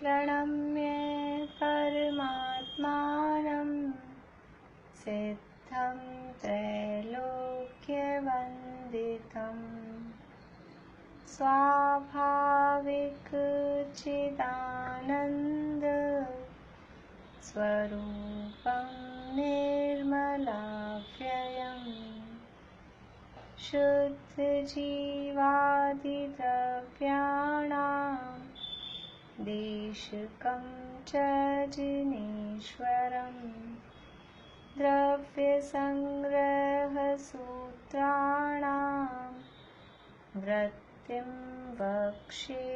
प्रणम्य परमात्मानं सिद्धं त्रैलोक्यवन्दितं स्वाभाविक चिदानन्द स्वरूपं निर्मलाव्ययम् शुद्धजीवादिद्रव्याणां देशकं च जिनेश्वरम् द्रव्यसंग्रहसूत्राणां वृत्तिं वक्ष्ये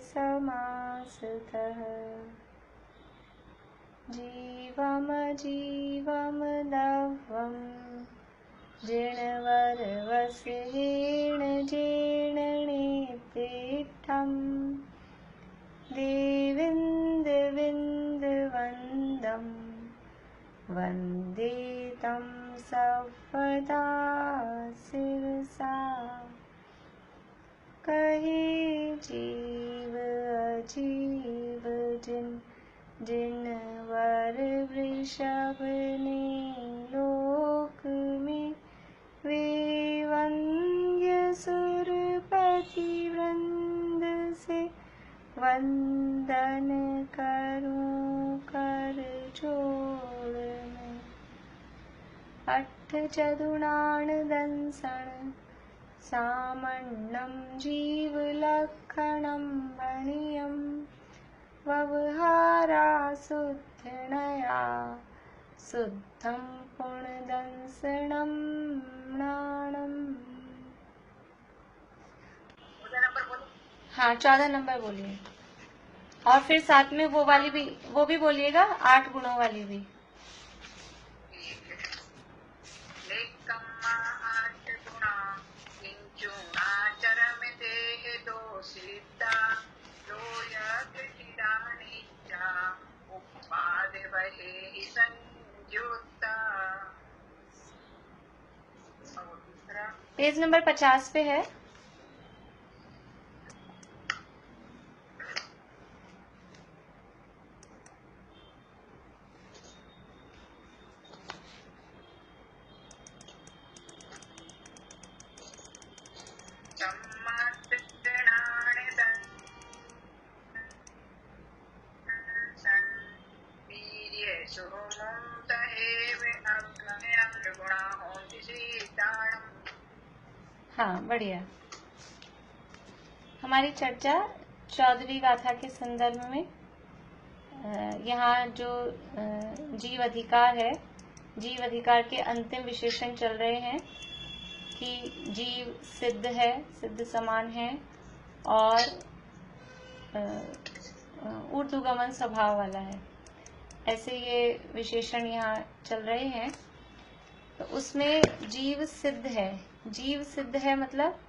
समासतः जीवमजीवमदव्यं जिणवरवसहेण जीर्णनेत्रिष्ठम् देविन्दविन्दवन्दं वन्दे तं सर्वदा शिरसा कहे जीव अजीव जिनवर वृषभ ने लोक में वे वंद्य सुरपति वृंद से वंदन करूं कर जोड़ में अट्ठ चतुर्णान दंसण सामन्नं जीवलक्षणं वणियं व्यवहारा शुद्धनया शुद्धं पुण्यदंसनं नाणम्। हाँ 14 नंबर बोलिए और फिर साथ में वो वाली भी भी बोलिएगा 8 गुणों वाली भी। पेज नंबर 50 पे है। हाँ बढ़िया। हमारी चर्चा 14वीं गाथा के संदर्भ में यहाँ जो जीव अधिकार है, जीव अधिकार के अंतिम विशेषण चल रहे हैं कि जीव सिद्ध है, सिद्ध समान है और ऊर्ध्वगमन स्वभाव वाला है, ऐसे ये विशेषण यहाँ चल रहे हैं। तो उसमें जीव सिद्ध है, जीव सिद्ध है मतलब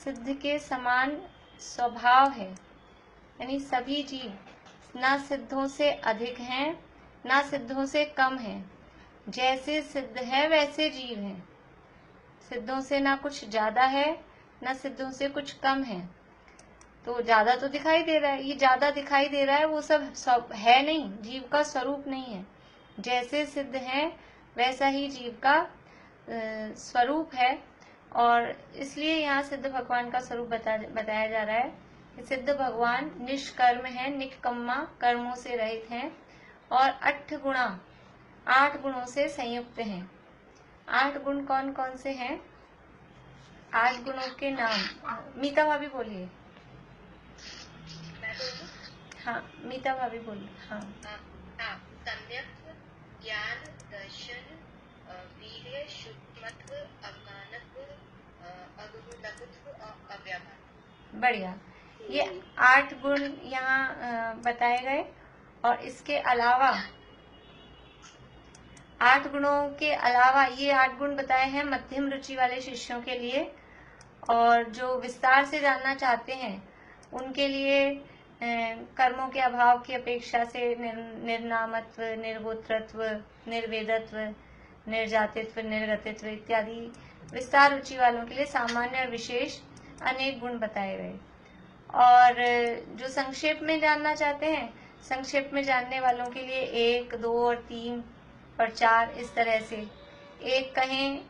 सिद्ध के समान स्वभाव है, यानी सभी जीव ना सिद्धों से अधिक हैं ना सिद्धों से कम हैं, जैसे सिद्ध है वैसे जीव हैं। सिद्धों से ना कुछ ज्यादा है ना सिद्धों से कुछ कम है। तो ज्यादा तो दिखाई दे रहा है, ये ज्यादा दिखाई दे रहा है, वो सब है नहीं, जीव का स्वरूप नहीं है। जैसे सिद्ध है वैसा ही जीव का स्वरूप है। और इसलिए यहाँ सिद्ध भगवान का स्वरूप बताया जा रहा है कि सिद्ध भगवान निष्कर्म है, निष्कम्मा कर्मों से रहित हैं और 8 गुणों से संयुक्त हैं। 8 गुण कौन कौन से हैं? 8 गुणों के नाम मीता भाभी बोलिए। हाँ मीता भाभी बोलिए। हाँ सम्यक ज्ञान, दर्शन, वीर्य, शुद्धमत्व, अज्ञानत्व, अगुणत्व और अव्याभार। बढ़िया। ये 8 गुण यहाँ बताए गए और इसके अलावा 8 गुणों के अलावा ये 8 गुण बताए हैं मध्यम रुचि वाले शिष्यों के लिए, और जो विस्तार से जानना चाहते हैं उनके लिए कर्मों के अभाव की अपेक्षा से निर्नामत्व, निर्गोत्रत्व, निर्वेदत्व, निर्जातित्व, निर्गतित्व इत्यादि विस्तार रुचि वालों के लिए सामान्य और विशेष अनेक गुण बताए गए। और जो संक्षेप में जानना चाहते हैं संक्षेप में जानने वालों के लिए 1, 2 और 3 और 4 इस तरह से। 1 कहें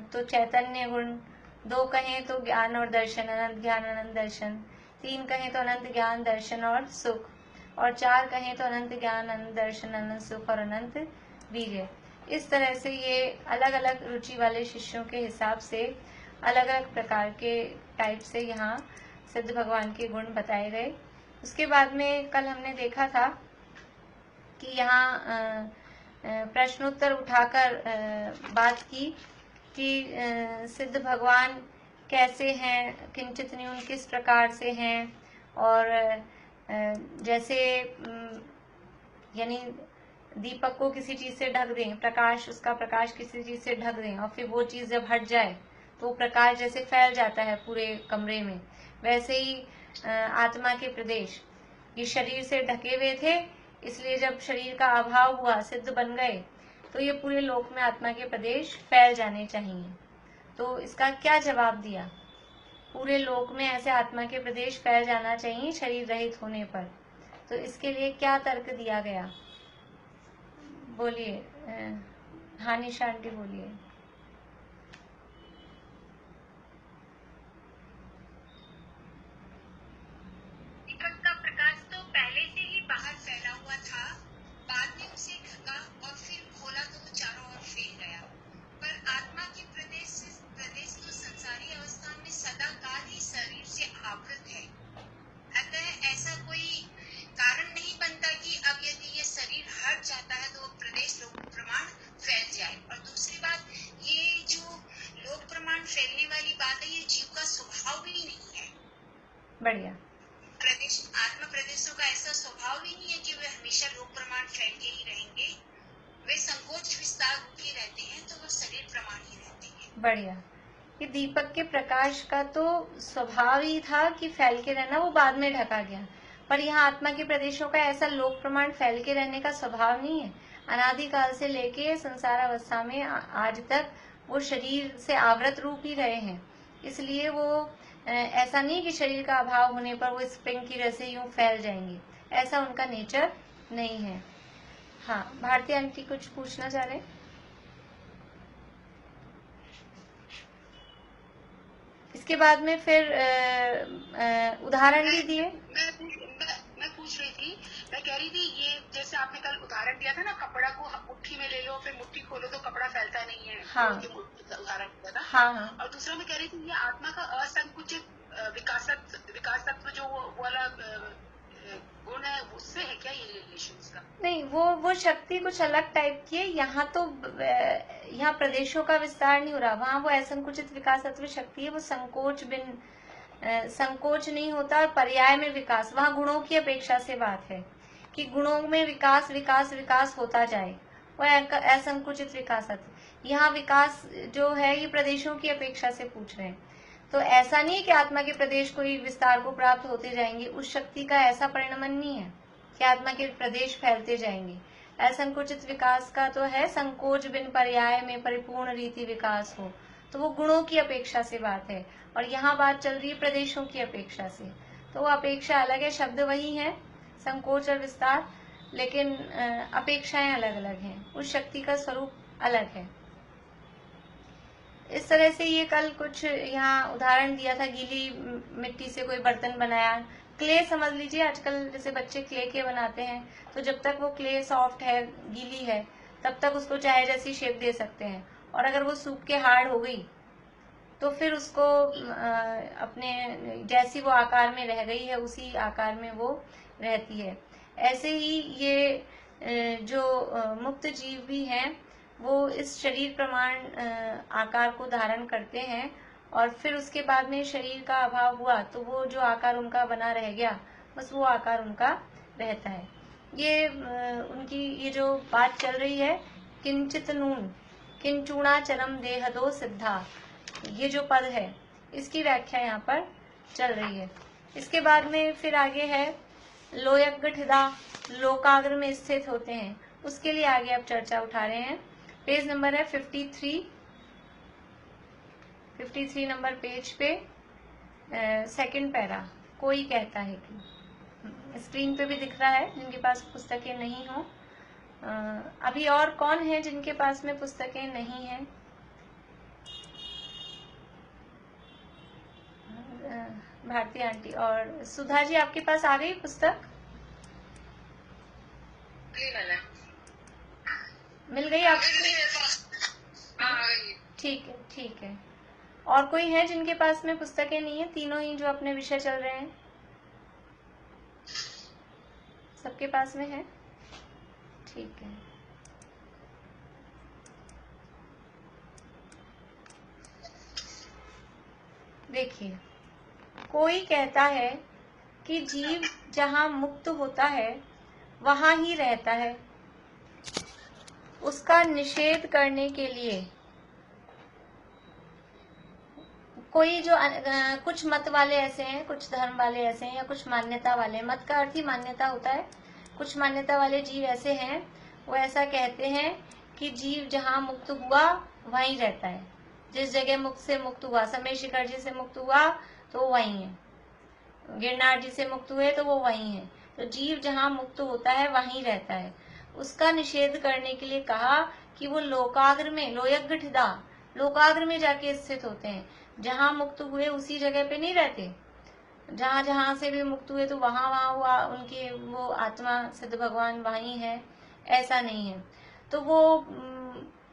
तो चैतन्य गुण, 2 कहें तो ज्ञान और दर्शन, अनंत ज्ञान अनंत दर्शन, 3 कहें तो अनंत ज्ञान दर्शन और सुख, और 4 कहें तो अनंत ज्ञान अनंत दर्शन अनंत सुख और अनंत वीर्य। इस तरह से ये अलग अलग रुचि वाले शिष्यों के हिसाब से अलग अलग प्रकार के टाइप से यहाँ सिद्ध भगवान के गुण बताए गए। उसके बाद में कल हमने देखा था कि यहाँ प्रश्नोत्तर उठाकर बात की कि सिद्ध भगवान कैसे हैं, किंचित न्यून किस प्रकार से हैं, और जैसे यानी दीपक को किसी चीज से ढक दें, प्रकाश उसका प्रकाश किसी चीज से ढक दें और फिर वो चीज जब हट जाए तो प्रकाश जैसे फैल जाता है पूरे कमरे में, वैसे ही आत्मा के प्रदेश ये शरीर से ढके हुए थे, इसलिए जब शरीर का अभाव हुआ, सिद्ध बन गए, तो ये पूरे लोक में आत्मा के प्रदेश फैल जाने चाहिए। तो इसका क्या जवाब दिया? पूरे लोक में ऐसे आत्मा के प्रदेश फैल जाना चाहिए शरीर रहित होने पर। तो इसके लिए क्या तर्क दिया गया? बोलिए। हाँ निशा आंटी बोलिए। बढ़िया। आत्मा प्रदेशों का ऐसा स्वभाव ही नहीं है कि वे हमेशा लोक प्रमाण फैल के ही रहेंगे, वे संकोच विस्तार रूप ही रहते हैं, तो वो शरीर प्रमाण ही रहते हैं। बढ़िया। ये दीपक के प्रकाश का तो स्वभाव ही था कि फैल के रहना, वो बाद में ढका गया, पर यहाँ आत्मा के प्रदेशों का ऐसा लोक प्रमाण फैल के रहने का स्वभाव नहीं है। अनादिकाल से लेके संसार अवस्था में आज तक वो शरीर से आवृत रूप ही रहे हैं, इसलिए वो ऐसा नहीं कि शरीर का अभाव होने पर वो स्प्रिंग की तरह से यूं फैल जाएंगे, ऐसा उनका नेचर नहीं है। हाँ भारती आंटी कुछ पूछना चाह रहे? इसके बाद में फिर उदाहरण भी दिए। मैं पूछ रही थी, मैं कह रही थी ये जैसे आपने कल उदाहरण दिया था ना, कपड़ा को मुट्ठी में ले लो फिर मुट्ठी खोलो तो कपड़ा फैलता नहीं है। हाँ। उदाहरण दिया था। हाँ हाँ। और दूसरा मैं कह रही थी ये आत्मा का असंकुचित विकासत्व जो वाला गुण है, उससे है क्या ये रिलेशन इसका? नहीं, वो शक्ति कुछ अलग टाइप की है। यहाँ तो यहाँ प्रदेशों का विस्तार नहीं हो रहा, वहाँ वो असंकुचित विकासत्व शक्ति है, वो संकोच नहीं होता, और पर्याय में विकास, वहाँ गुणों की अपेक्षा से बात है कि गुणों में विकास विकास विकास होता जाए, वो असंकुचित विकासत्व। यहाँ विकास जो है ये प्रदेशों की अपेक्षा से पूछ रहे हैं, तो ऐसा नहीं है कि आत्मा के प्रदेश को ही विस्तार को प्राप्त होते जाएंगे, उस शक्ति का ऐसा परिणमन नहीं है कि आत्मा के प्रदेश फैलते जाएंगे। असंकुचित विकास का तो है संकोच बिन पर्याय में परिपूर्ण रीति विकास हो, तो वो गुणों की अपेक्षा से बात है, और यहाँ बात चल रही है प्रदेशों की अपेक्षा से, तो वो अपेक्षा अलग है, शब्द वही है संकोच और विस्तार, लेकिन अपेक्षाएं अलग अलग हैं, उस शक्ति का स्वरूप अलग है। इस तरह से ये कल कुछ यहाँ उदाहरण दिया था, गीली मिट्टी से कोई बर्तन बनाया, क्ले समझ लीजिए, आजकल जैसे बच्चे क्ले के बनाते हैं, तो जब तक वो क्ले सॉफ्ट है, गीली है, तब तक उसको चाहे जैसी शेप दे सकते हैं, और अगर वो सूख के हार्ड हो गई तो फिर उसको अपने जैसी वो आकार में रह गई है उसी आकार में वो रहती है। ऐसे ही ये जो मुक्त जीव भी हैं वो इस शरीर प्रमाण आकार को धारण करते हैं, और फिर उसके बाद में शरीर का अभाव हुआ तो वो जो आकार उनका बना रह गया, बस वो आकार उनका रहता है। ये उनकी ये जो बात चल रही है, किंचित नून किंचूणा चरम देहदो सिद्धा, ये जो पद है इसकी व्याख्या यहाँ पर चल रही है। इसके बाद में फिर आगे है लोयगठिदा, लोकाग्र में स्थित होते हैं, उसके लिए आगे अब चर्चा उठा रहे हैं। पेज नंबर है 53 नंबर पेज पे, सेकंड पैरा। कोई कहता है कि स्क्रीन पे भी दिख रहा है जिनके पास पुस्तकें नहीं हो। अभी और कौन है जिनके पास में पुस्तकें नहीं हैं? भारती आंटी और सुधा जी, आपके पास आ गई पुस्तक? मिल गई आपको? ठीक है, ठीक है। और कोई है जिनके पास में पुस्तकें नहीं है? तीनों ही जो अपने विषय चल रहे हैं सबके पास में है? ठीक है। देखिए, कोई कहता है कि जीव जहां मुक्त होता है वहां ही रहता है। उसका निषेध करने के लिए कोई जो कुछ मत वाले ऐसे हैं, कुछ धर्म वाले ऐसे हैं, या कुछ मान्यता वाले, मत का अर्थ ही मान्यता होता है। कुछ मान्यता वाले जीव ऐसे हैं, वो ऐसा कहते हैं कि जीव जहां मुक्त हुआ वहीं रहता है। जिस जगह मुक्त से मुक्त हुआ, समय शिखर जी से मुक्त हुआ तो वहीं है, गिरनार जी से मुक्त हुए तो वो वहीं है। तो जीव जहां मुक्त होता है वहीं रहता है। उसका निषेध करने के लिए कहा कि वो लोकाग्र में, लोयग्ठिदा, लोकाग्र में जाके स्थित होते हैं। जहां मुक्त हुए उसी जगह पे नहीं रहते, जहां जहां से भी मुक्त हुए तो वहां वहां उनके वो आत्मा सिद्ध भगवान वहीं है, ऐसा नहीं है। तो वो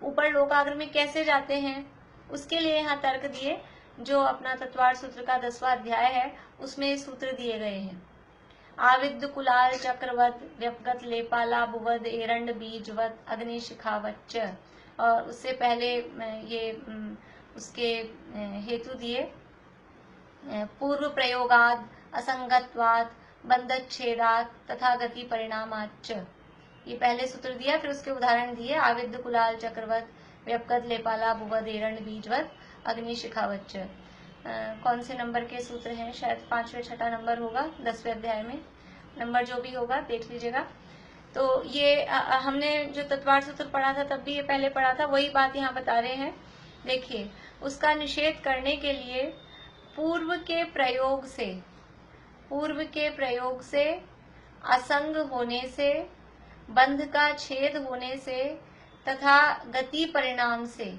ऊपर लोकाग्र में कैसे जाते हैं, उसके लिए यहाँ तर्क दिए। जो अपना तत्वार्थ सूत्र का 10वां अध्याय है उसमें सूत्र दिए गए हैं। आविद्ध कुलाल चक्रवत व्यपगत लेपाला बुवद एरंड बीजवत अग्नि शिखावच्च। और उससे पहले ये उसके हेतु दिए, पूर्व प्रयोगाद असंगत्वाद बंधच्छेदात तथा गति परिणामाच्च। ये पहले सूत्र दिया, फिर उसके उदाहरण दिए। आविद्ध कुलाल चक्रवत व्यपगत लेपाला बुवद एरंड बीजवत अग्नि शिखावच्च। कौन से नंबर के सूत्र हैं? शायद 5वें 6ठा नंबर होगा 10वें अध्याय में। नंबर जो भी होगा देख लीजिएगा। तो ये हमने जो तत्वार्थ सूत्र पढ़ा था तब भी ये पहले पढ़ा था, वही बात यहाँ बता रहे हैं। देखिए, उसका निषेध करने के लिए पूर्व के प्रयोग से असंग होने से, बंध का छेद होने से तथा गति परिणाम से,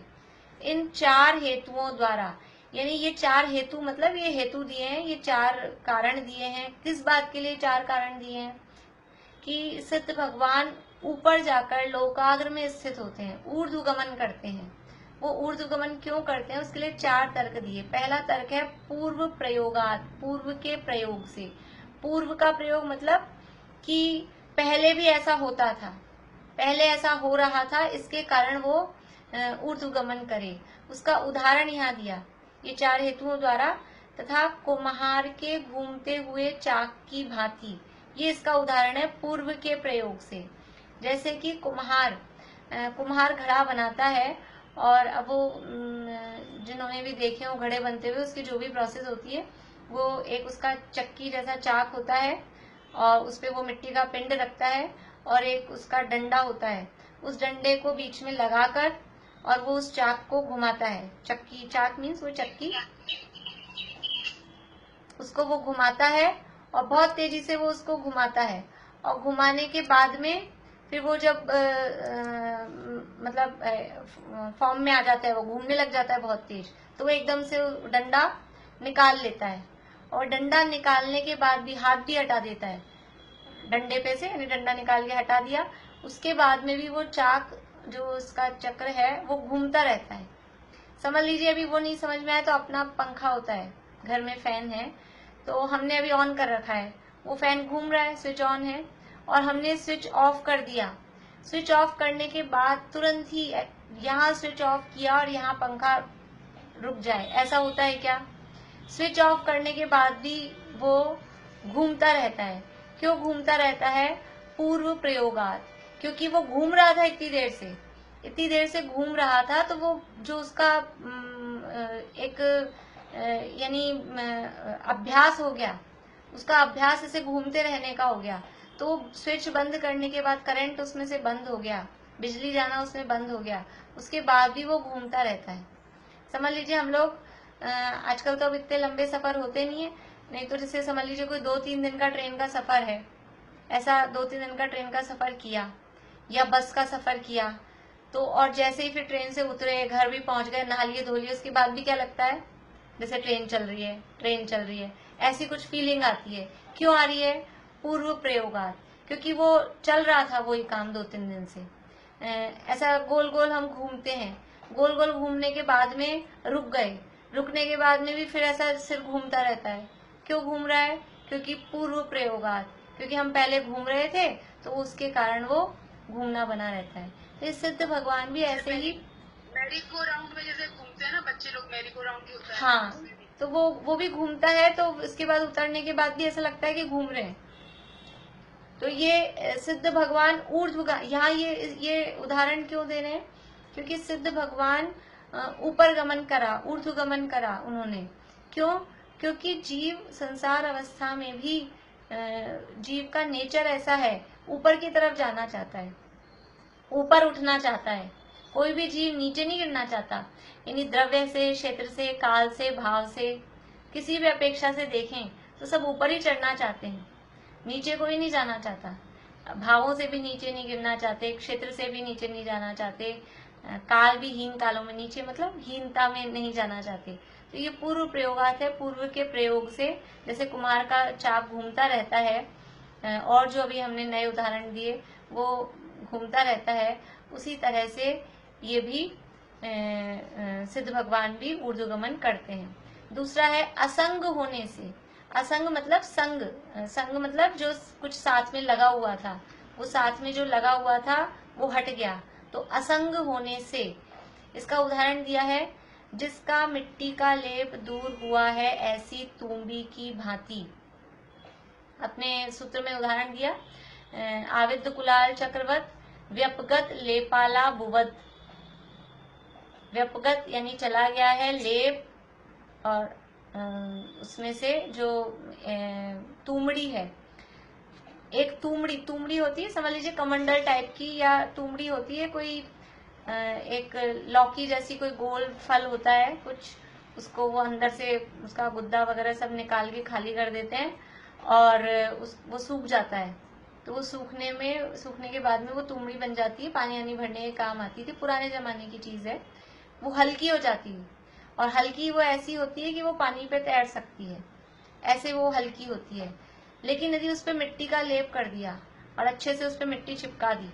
इन 4 हेतुओं द्वारा, यानी ये 4 हेतु मतलब ये हेतु दिए हैं, ये 4 कारण दिए हैं। किस बात के लिए 4 कारण दिए हैं? कि सिद्ध भगवान ऊपर जाकर लोकाग्र में स्थित होते हैं, ऊर्ध्वगमन करते हैं। वो ऊर्ध्वगमन क्यों करते हैं, उसके लिए 4 तर्क दिए। पहला तर्क है पूर्व प्रयोगात, पूर्व के प्रयोग से। पूर्व का प्रयोग मतलब कि पहले भी ऐसा होता था, पहले ऐसा हो रहा था, इसके कारण वो ऊर्ध्वगमन करे। उसका उदाहरण यहाँ दिया, ये 4 हेतुओं द्वारा। तथा कुम्हार के घूमते हुए चाक की भांति, ये इसका उदाहरण है पूर्व के प्रयोग से। जैसे कि कुम्हार घड़ा बनाता है, और अब वो जिन्होंने भी देखे हो घड़े बनते हुए, उसकी जो भी प्रोसेस होती है, वो एक उसका चक्की जैसा चाक होता है और उसपे वो मिट्टी का पिंड रखता है, और एक उसका डंडा होता है। उस डंडे को बीच में लगाकर और वो उस चाक को घुमाता है। चक्की, चाक मीन्स वो चक्की, उसको वो घुमाता है और बहुत तेजी से वो उसको घुमाता है। और घुमाने के बाद में फिर वो जब मतलब फॉर्म में आ जाता है, वो घूमने लग जाता है बहुत तेज, तो वो एकदम से डंडा निकाल लेता है। और डंडा निकालने के बाद भी हाथ भी हटा देता है डंडे पे से, यानी डंडा निकाल के हटा दिया। उसके बाद में भी वो चाक, जो उसका चक्र है, वो घूमता रहता है। समझ लीजिए, अभी वो नहीं समझ में आया तो अपना पंखा होता है, घर में फैन है, तो हमने अभी ऑन कर रखा है, वो फैन घूम रहा है, स्विच ऑन है, और हमने स्विच ऑफ कर दिया। स्विच ऑफ करने के बाद तुरंत ही यहाँ स्विच ऑफ किया और यहाँ पंखा रुक जाए, ऐसा होता है क्या? स्विच ऑफ करने के बाद भी वो घूमता रहता है। क्यों घूमता रहता है? पूर्व प्रयोगात, क्योंकि वो घूम रहा था इतनी देर से घूम रहा था, तो वो जो उसका एक यानी अभ्यास हो गया, उसका अभ्यास ऐसे घूमते रहने का हो गया। तो स्विच बंद करने के बाद करंट उसमें से बंद हो गया, बिजली जाना उसमें बंद हो गया, उसके बाद भी वो घूमता रहता है। समझ लीजिए, हम लोग आजकल तो अब इतने लंबे सफर होते नहीं है, नहीं तो जैसे समझ लीजिए कोई 2-3 दिन का ट्रेन का सफर है, ऐसा 2-3 दिन का ट्रेन का सफर किया या बस का सफर किया, तो और जैसे ही फिर ट्रेन से उतरे, घर भी पहुंच गए, नहा लिए धो लिए, उसके बाद भी क्या लगता है जैसे ट्रेन चल रही है, ट्रेन चल रही है, ऐसी कुछ फीलिंग आती है। क्यों आ रही है? पूर्व प्रयोगात, क्योंकि वो चल रहा था वही काम 2-3 दिन से। ऐसा गोल गोल हम घूमते हैं, गोल गोल घूमने के बाद में रुक गए, रुकने के बाद में भी फिर ऐसा सिर घूमता रहता है। क्यों घूम रहा है? क्योंकि पूर्व प्रयोगात, क्योंकि हम पहले घूम रहे थे तो उसके कारण वो घूमना बना रहता है। तो इस सिद्ध भगवान भी ऐसे ही मैरी गो राउंड में जैसे घूमते हैं ना बच्चे लोग, मैरी गो राउंड होता है। हाँ, तो वो भी घूमता है, तो इसके बाद उतरने के बाद भी ऐसा लगता है कि घूम रहे हैं। तो ये सिद्ध भगवान ऊर्ध्व, यहाँ ये उदाहरण क्यों दे रहे हैं? क्योंकि सिद्ध भगवान ऊपर गमन करा, ऊर्ध्व गमन करा उन्होंने। क्यों? क्योंकि जीव संसार अवस्था में भी जीव का नेचर ऐसा है, ऊपर की तरफ जाना चाहता है, ऊपर उठना चाहता है। कोई भी जीव नीचे नहीं गिरना चाहता। यानी द्रव्य से, क्षेत्र से, काल से, भाव से, किसी भी अपेक्षा से देखें तो सब ऊपर ही चढ़ना चाहते हैं, नीचे कोई नहीं जाना चाहता। भावों से भी नीचे नहीं गिरना चाहते, क्षेत्र से भी नीचे नहीं जाना चाहते, काल भी हीन कालों में नीचे, मतलब हीनता में नहीं जाना चाहते। तो ये पूर्व प्रयोगात है। पूर्व के प्रयोग से जैसे कुमार का चाप घूमता रहता है और जो अभी हमने नए उदाहरण दिए वो घूमता रहता है, उसी तरह से ये भी सिद्ध भगवान भी ऊर्ध्वगमन करते हैं। दूसरा है असंग होने से। असंग मतलब संग, संग मतलब जो कुछ साथ में लगा हुआ था, वो साथ में जो लगा हुआ था वो हट गया, तो असंग होने से। इसका उदाहरण दिया है, जिसका मिट्टी का लेप दूर हुआ है ऐसी तुम्बी की भांति। अपने सूत्र में उदाहरण दिया, आविद कुलाल चक्रवत व्यपगत लेपाला बुवत। व्यपगत यानी चला गया है, लेप और उसमें से जो तुमड़ी है, एक तुमड़ी होती है, समझ लीजिए कमंडल टाइप की, या तुमड़ी होती है कोई एक लौकी जैसी कोई गोल फल होता है कुछ, उसको वो अंदर से उसका गुद्दा वगैरह सब निकाल के खाली कर देते हैं और वो सूख जाता है। तो वो सूखने के बाद में वो तुमड़ी बन जाती है, पानी आनी भरने के काम आती थी, पुराने जमाने की चीज है। वो हल्की हो जाती है, और हल्की वो ऐसी होती है कि वो पानी पे तैर सकती है, ऐसे वो हल्की होती है। लेकिन यदि उस पर मिट्टी का लेप कर दिया और अच्छे से उस पर मिट्टी चिपका दी,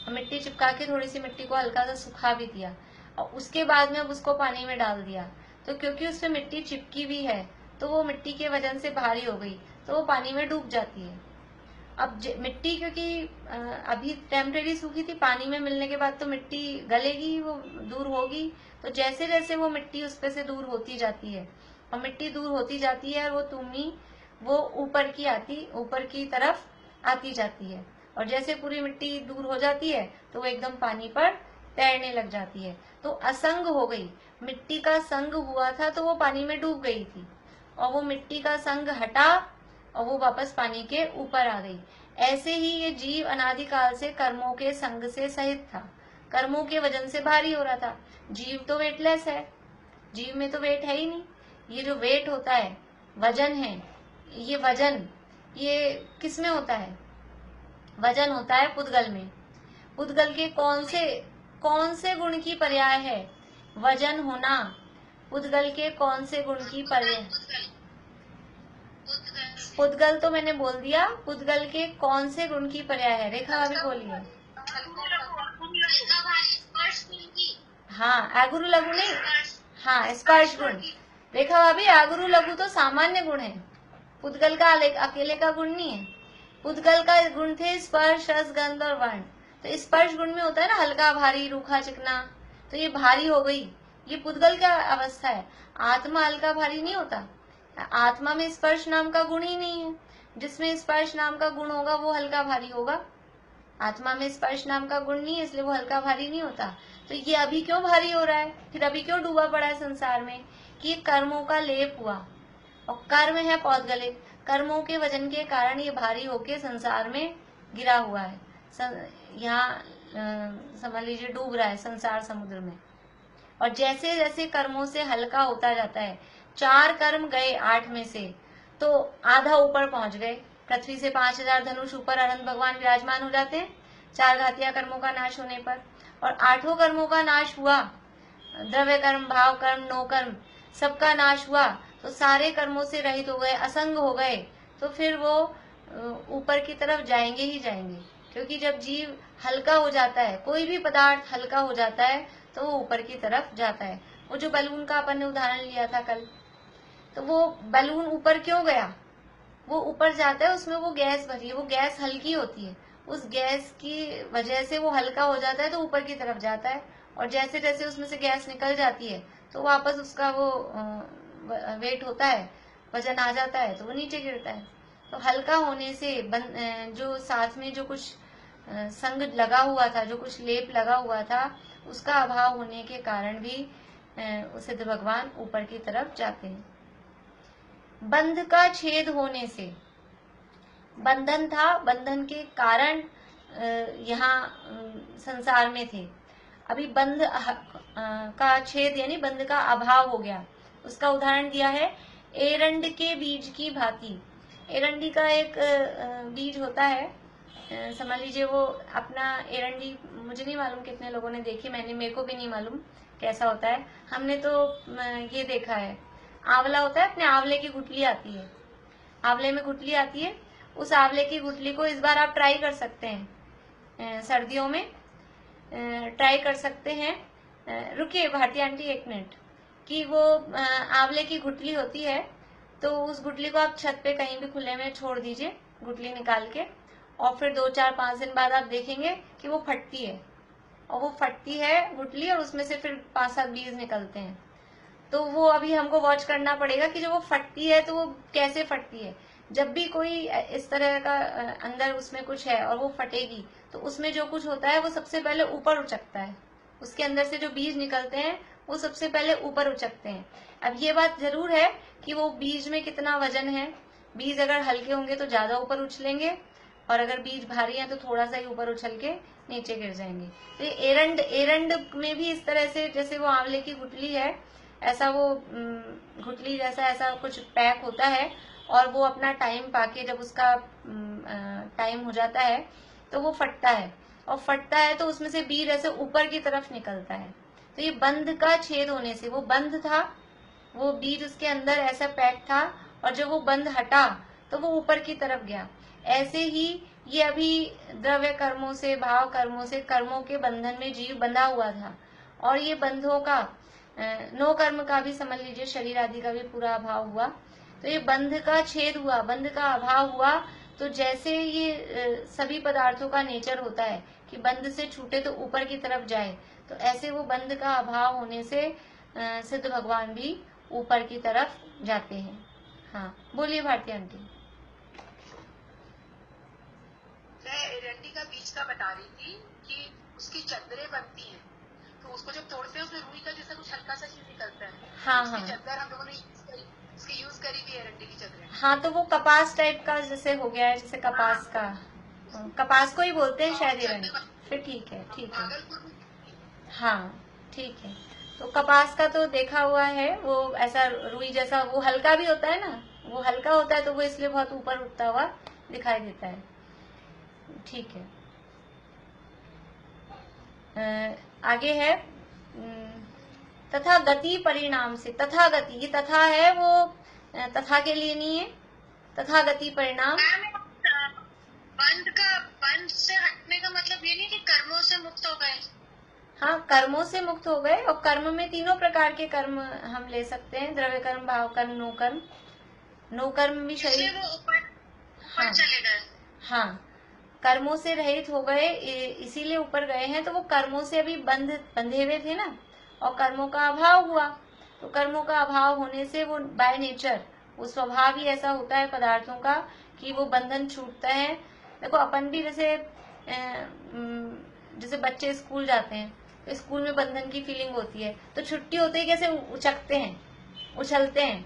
और मिट्टी चिपका के थोड़ी सी मिट्टी को हल्का सा सुखा भी दिया, और उसके बाद में अब उसको पानी में डाल दिया, तो क्योंकि उस पर मिट्टी चिपकी भी है तो वो मिट्टी के वजन से भारी हो गई, तो वो पानी में डूब जाती है। अब मिट्टी क्योंकि अभी टेम्परेरी सूखी थी, पानी में मिलने के बाद तो मिट्टी गलेगी, वो दूर होगी। तो जैसे जैसे वो मिट्टी उस पे से दूर होती जाती है, और मिट्टी दूर होती जाती है, और वो तुम्बी वो ऊपर की तरफ आती जाती है, और जैसे पूरी मिट्टी दूर हो जाती है तो वो एकदम पानी पर तैरने लग जाती है। तो असंग हो गई, मिट्टी का संग हुआ था तो वो पानी में डूब गई थी, और वो मिट्टी का संग हटा और वो वापस पानी के ऊपर आ गई। ऐसे ही ये जीव अनादिकाल से कर्मों के संग से सहित था, कर्मों के वजन से भारी हो रहा था। जीव तो वेटलेस है, जीव में तो वेट है ही नहीं। ये जो वेट होता है, वजन है, ये वजन ये किस में होता है? वजन होता है पुद्गल में। पुद्गल के कौन से गुण की पर्याय है वजन होना? पुद्गल के कौन से गुण की पर्याय? पुद्गल तो मैंने बोल दिया, पुद्गल के कौन से गुण की पर्याय है? रेखा भाभी बोलिए। हाँ, आगुरु लघु नहीं, हाँ स्पर्श गुण। रेखा भाभी, आगुरु लघु तो सामान्य गुण है, पुद्गल का अकेले का गुण नहीं है। पुद्गल का गुण थे स्पर्श, रस, गंध और वर्ण। तो स्पर्श गुण में होता है ना हल्का, भारी, रूखा, चिकना, तो ये भारी हो गई, ये पुद्गल का अवस्था है। आत्मा हल्का भारी नहीं होता, आत्मा में स्पर्श नाम का गुण ही नहीं है। जिसमें स्पर्श नाम का गुण होगा वो हल्का भारी होगा, आत्मा में स्पर्श नाम का गुण नहीं है, इसलिए वो हल्का भारी नहीं होता। तो ये अभी क्यों भारी हो रहा है, फिर अभी क्यों डूबा पड़ा है संसार में? कि कर्मों का लेप हुआ, और कर्म है पौद्गलिक, कर्मों के वजन के कारण ये भारी होके संसार में गिरा हुआ है, यहाँ समझ लीजिए डूब रहा है संसार समुद्र में। और जैसे जैसे कर्मों से हल्का होता जाता है, 4 कर्म गए 8 में से, तो आधा ऊपर पहुंच गए, पृथ्वी से 5000 धनुष ऊपर अनंत भगवान विराजमान हो जाते हैं 4 घातिया कर्मों का नाश होने पर। और 8 कर्मों का नाश हुआ, द्रव्य कर्म, भाव कर्म, नो कर्म, सबका नाश हुआ, तो सारे कर्मों से रहित हो गए, असंग हो गए, तो फिर वो ऊपर की तरफ जाएंगे ही जाएंगे। क्योंकि जब जीव हल्का हो जाता है, कोई भी पदार्थ हल्का हो जाता है, तो वो ऊपर की तरफ जाता है। वो जो बैलून का अपन ने उदाहरण लिया था कल, तो वो बैलून ऊपर क्यों गया? वो ऊपर जाता है, उसमें वो गैस भरी है, वो गैस हल्की होती है, उस गैस की वजह से वो हल्का हो जाता है, तो ऊपर की तरफ जाता है। और जैसे जैसे उसमें से गैस निकल जाती है, तो वापस उसका वो वेट होता है, वजन आ जाता है, तो वो नीचे गिरता है। तो हल्का होने से जो साथ में जो कुछ संग लगा हुआ था, जो कुछ लेप लगा हुआ था, उसका अभाव होने के कारण भी सिद्ध भगवान ऊपर की तरफ जाते हैं। बंध का छेद होने से, बंधन था, बंधन के कारण यहाँ संसार में थे, अभी बंध का छेद यानी बंध का अभाव हो गया। उसका उदाहरण दिया है एरंड के बीज की भांति। एरंडी का एक बीज होता है, समझ लीजिए वो अपना एरंडी, मुझे नहीं मालूम कितने लोगों ने देखी, मेरे को भी नहीं मालूम कैसा होता है। हमने तो ये देखा है, आंवला होता है, अपने आंवले की गुठली आती है, आंवले में गुठली आती है, उस आंवले की गुठली को इस बार आप ट्राई कर सकते हैं, सर्दियों में ट्राई कर सकते हैं। रुकिए भारती आंटी एक मिनट, कि वो आंवले की गुठली होती है, तो उस गुठली को आप छत पे कहीं भी खुले में छोड़ दीजिए, गुठली निकाल के, और फिर 2, 4, 5 दिन बाद आप देखेंगे कि वो फटती है, और वो फटती है गुठली, और उसमें से फिर 5-7 बीज निकलते हैं। तो वो अभी हमको वॉच करना पड़ेगा कि जब वो फटती है तो वो कैसे फटती है। जब भी कोई इस तरह का अंदर उसमें कुछ है और वो फटेगी, तो उसमें जो कुछ होता है वो सबसे पहले ऊपर उचकता है, उसके अंदर से जो बीज निकलते हैं वो सबसे पहले ऊपर उचकते हैं। अब ये बात जरूर है कि वो बीज में कितना वजन है, बीज अगर हल्के होंगे तो ज्यादा ऊपर उछलेंगे, और अगर बीज भारी है तो थोड़ा सा ही ऊपर उछल के नीचे गिर जाएंगे। तो ये एरंड में भी इस तरह से, जैसे वो आंवले की गुठली है, ऐसा वो गुठली जैसा ऐसा कुछ पैक होता है, और वो अपना टाइम पाके जब उसका टाइम हो जाता है तो वो फटता है, और फटता है तो उसमें से बीज ऐसे ऊपर की तरफ निकलता है। तो ये बंध का छेद होने से, वो बंध था, वो बीज उसके अंदर ऐसा पैक था, और जब वो बंध हटा तो वो ऊपर की तरफ गया। ऐसे ही ये अभी द्रव्य कर्मों से, भाव कर्मों से, कर्मों के बंधन में जीव बंधा हुआ था, और ये बंधों का, नो कर्म का भी समझ लीजिए, शरीर आदि का भी पूरा अभाव हुआ। तो ये बंध का छेद हुआ, बंध का अभाव हुआ। तो जैसे ये सभी पदार्थों का नेचर होता है कि बंध से छूटे तो ऊपर की तरफ जाए, तो ऐसे वो बंध का अभाव होने से सिद्ध भगवान भी ऊपर की तरफ जाते हैं। हाँ बोलिए भारती आंटी। मैं एरंडी का बीज का बता रही थी कि उसकी चद्दरें बनती हैं, तो उसको जब तोड़ते हैं उसमें रुई का जैसा कुछ हल्का सा चीज निकलता है। हाँ उसकी हाँ चद्दर हम लोगों ने उसकी यूज करी भी एरंडी की चद्दरें। हाँ, तो वो कपास टाइप का जैसे हो गया है, जैसे कपास का, कपास को ही बोलते हैं शायद एरंडी। फिर ठीक है, ठीक है, हाँ ठीक है। तो कपास का तो देखा हुआ है, वो ऐसा रुई जैसा, वो हल्का भी होता है ना, वो हल्का होता है तो वो इसलिए बहुत ऊपर उठता हुआ दिखाई देता है। ठीक है, आगे है तथा गति परिणाम से। तथा गति, ये तथा है वो तथा के लिए नहीं है, तथा गति परिणाम। बंध से हटने का मतलब ये नहीं कि कर्मों से मुक्त हो गए। हाँ, कर्मों से मुक्त हो गए, और कर्म में 3 प्रकार के कर्म हम ले सकते हैं, द्रव्य कर्म, भाव कर्म, नो कर्म। नो कर्म भी शरीर, वो ऊपर हाँ, चले गए। हाँ, कर्मों से रहित हो गए, इसीलिए ऊपर गए हैं। तो वो कर्मों से अभी बंधे हुए थे ना, और कर्मों का अभाव हुआ, तो कर्मों का अभाव होने से वो बाय नेचर, वो स्वभाव ही ऐसा होता है पदार्थों का कि वो बंधन छूटता है। देखो अपन भी जैसे बच्चे स्कूल जाते हैं, तो स्कूल में बंधन की फीलिंग होती है, तो छुट्टी होते ही कैसे उचकते हैं, उछलते हैं।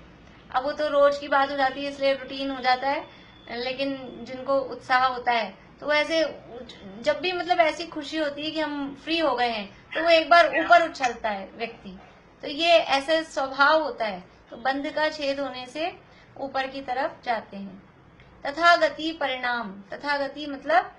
अब वो तो रोज की बात हो जाती है, इसलिए रूटीन हो जाता है, लेकिन जिनको उत्साह होता है तो वो ऐसे, जब भी मतलब ऐसी खुशी होती है कि हम फ्री हो गए हैं, तो वो एक बार ऊपर उछलता है व्यक्ति। तो ये ऐसा स्वभाव होता है। तो बंध का छेद होने से ऊपर की तरफ जाते हैं। तथागति परिणाम, तथागति मतलब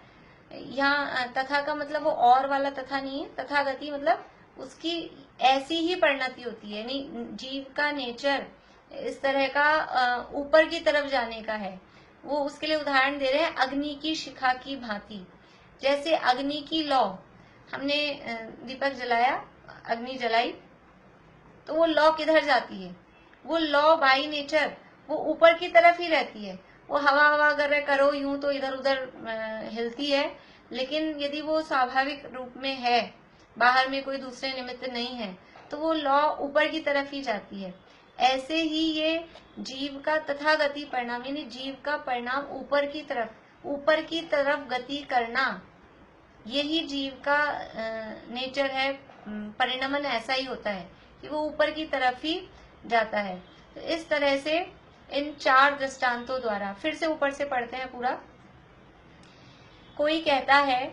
यहाँ तथा का मतलब वो और वाला तथा नहीं है, तथागति मतलब उसकी ऐसी ही परिणति होती है, यानी जीव का नेचर इस तरह का ऊपर की तरफ जाने का है। वो उसके लिए उदाहरण दे रहे हैं अग्नि की शिखा की भांति। जैसे अग्नि की लौ, हमने दीपक जलाया, अग्नि जलाई, तो वो लौ किधर जाती है? वो लौ बाई नेचर वो ऊपर की तरफ ही रहती है। वो हवा हवा अगर करो यूं तो इधर उधर हिलती है, लेकिन यदि वो स्वाभाविक रूप में है, बाहर में कोई दूसरे निमित्त नहीं है, तो वो लौ ऊपर की तरफ ही जाती है। ऐसे ही ये जीव का तथागति परिणाम, यानी जीव का परिणाम ऊपर की तरफ गति करना, यही जीव का नेचर है। परिणमन ऐसा ही होता है कि वो ऊपर की तरफ ही जाता है। तो इस तरह से इन 4 दृष्टांतों द्वारा, फिर से ऊपर से पढ़ते हैं पूरा। कोई कहता है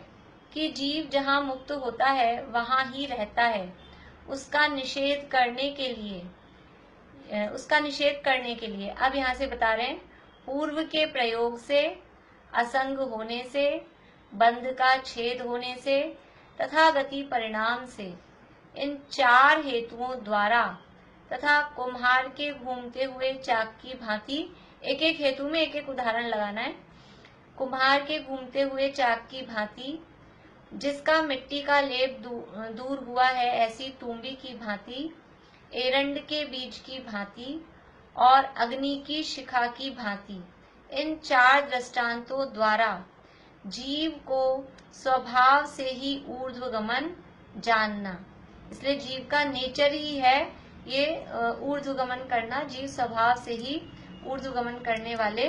कि जीव जहाँ मुक्त होता है वहां ही रहता है, उसका निषेध करने के लिए अब यहाँ से बता रहे हैं, पूर्व के प्रयोग से, असंग होने से, बंध का छेद होने से, तथागति परिणाम से, इन 4 हेतुओं द्वारा तथा कुम्हार के घूमते हुए चाक की भांति, एक एक हेतु में एक एक उदाहरण लगाना है। कुम्हार के घूमते हुए चाक की भांति, जिसका मिट्टी का लेप दूर हुआ है ऐसी तुम्बी की भांति, एरंड के बीज की भांति और अग्नि की शिखा की भांति, इन 4 दृष्टांतों द्वारा जीव को स्वभाव से ही ऊर्ध्वगमन जानना। इसलिए जीव का नेचर ही है ये ऊर्ध्वगमन करना। जीव स्वभाव से ही ऊर्ध्वगमन करने वाले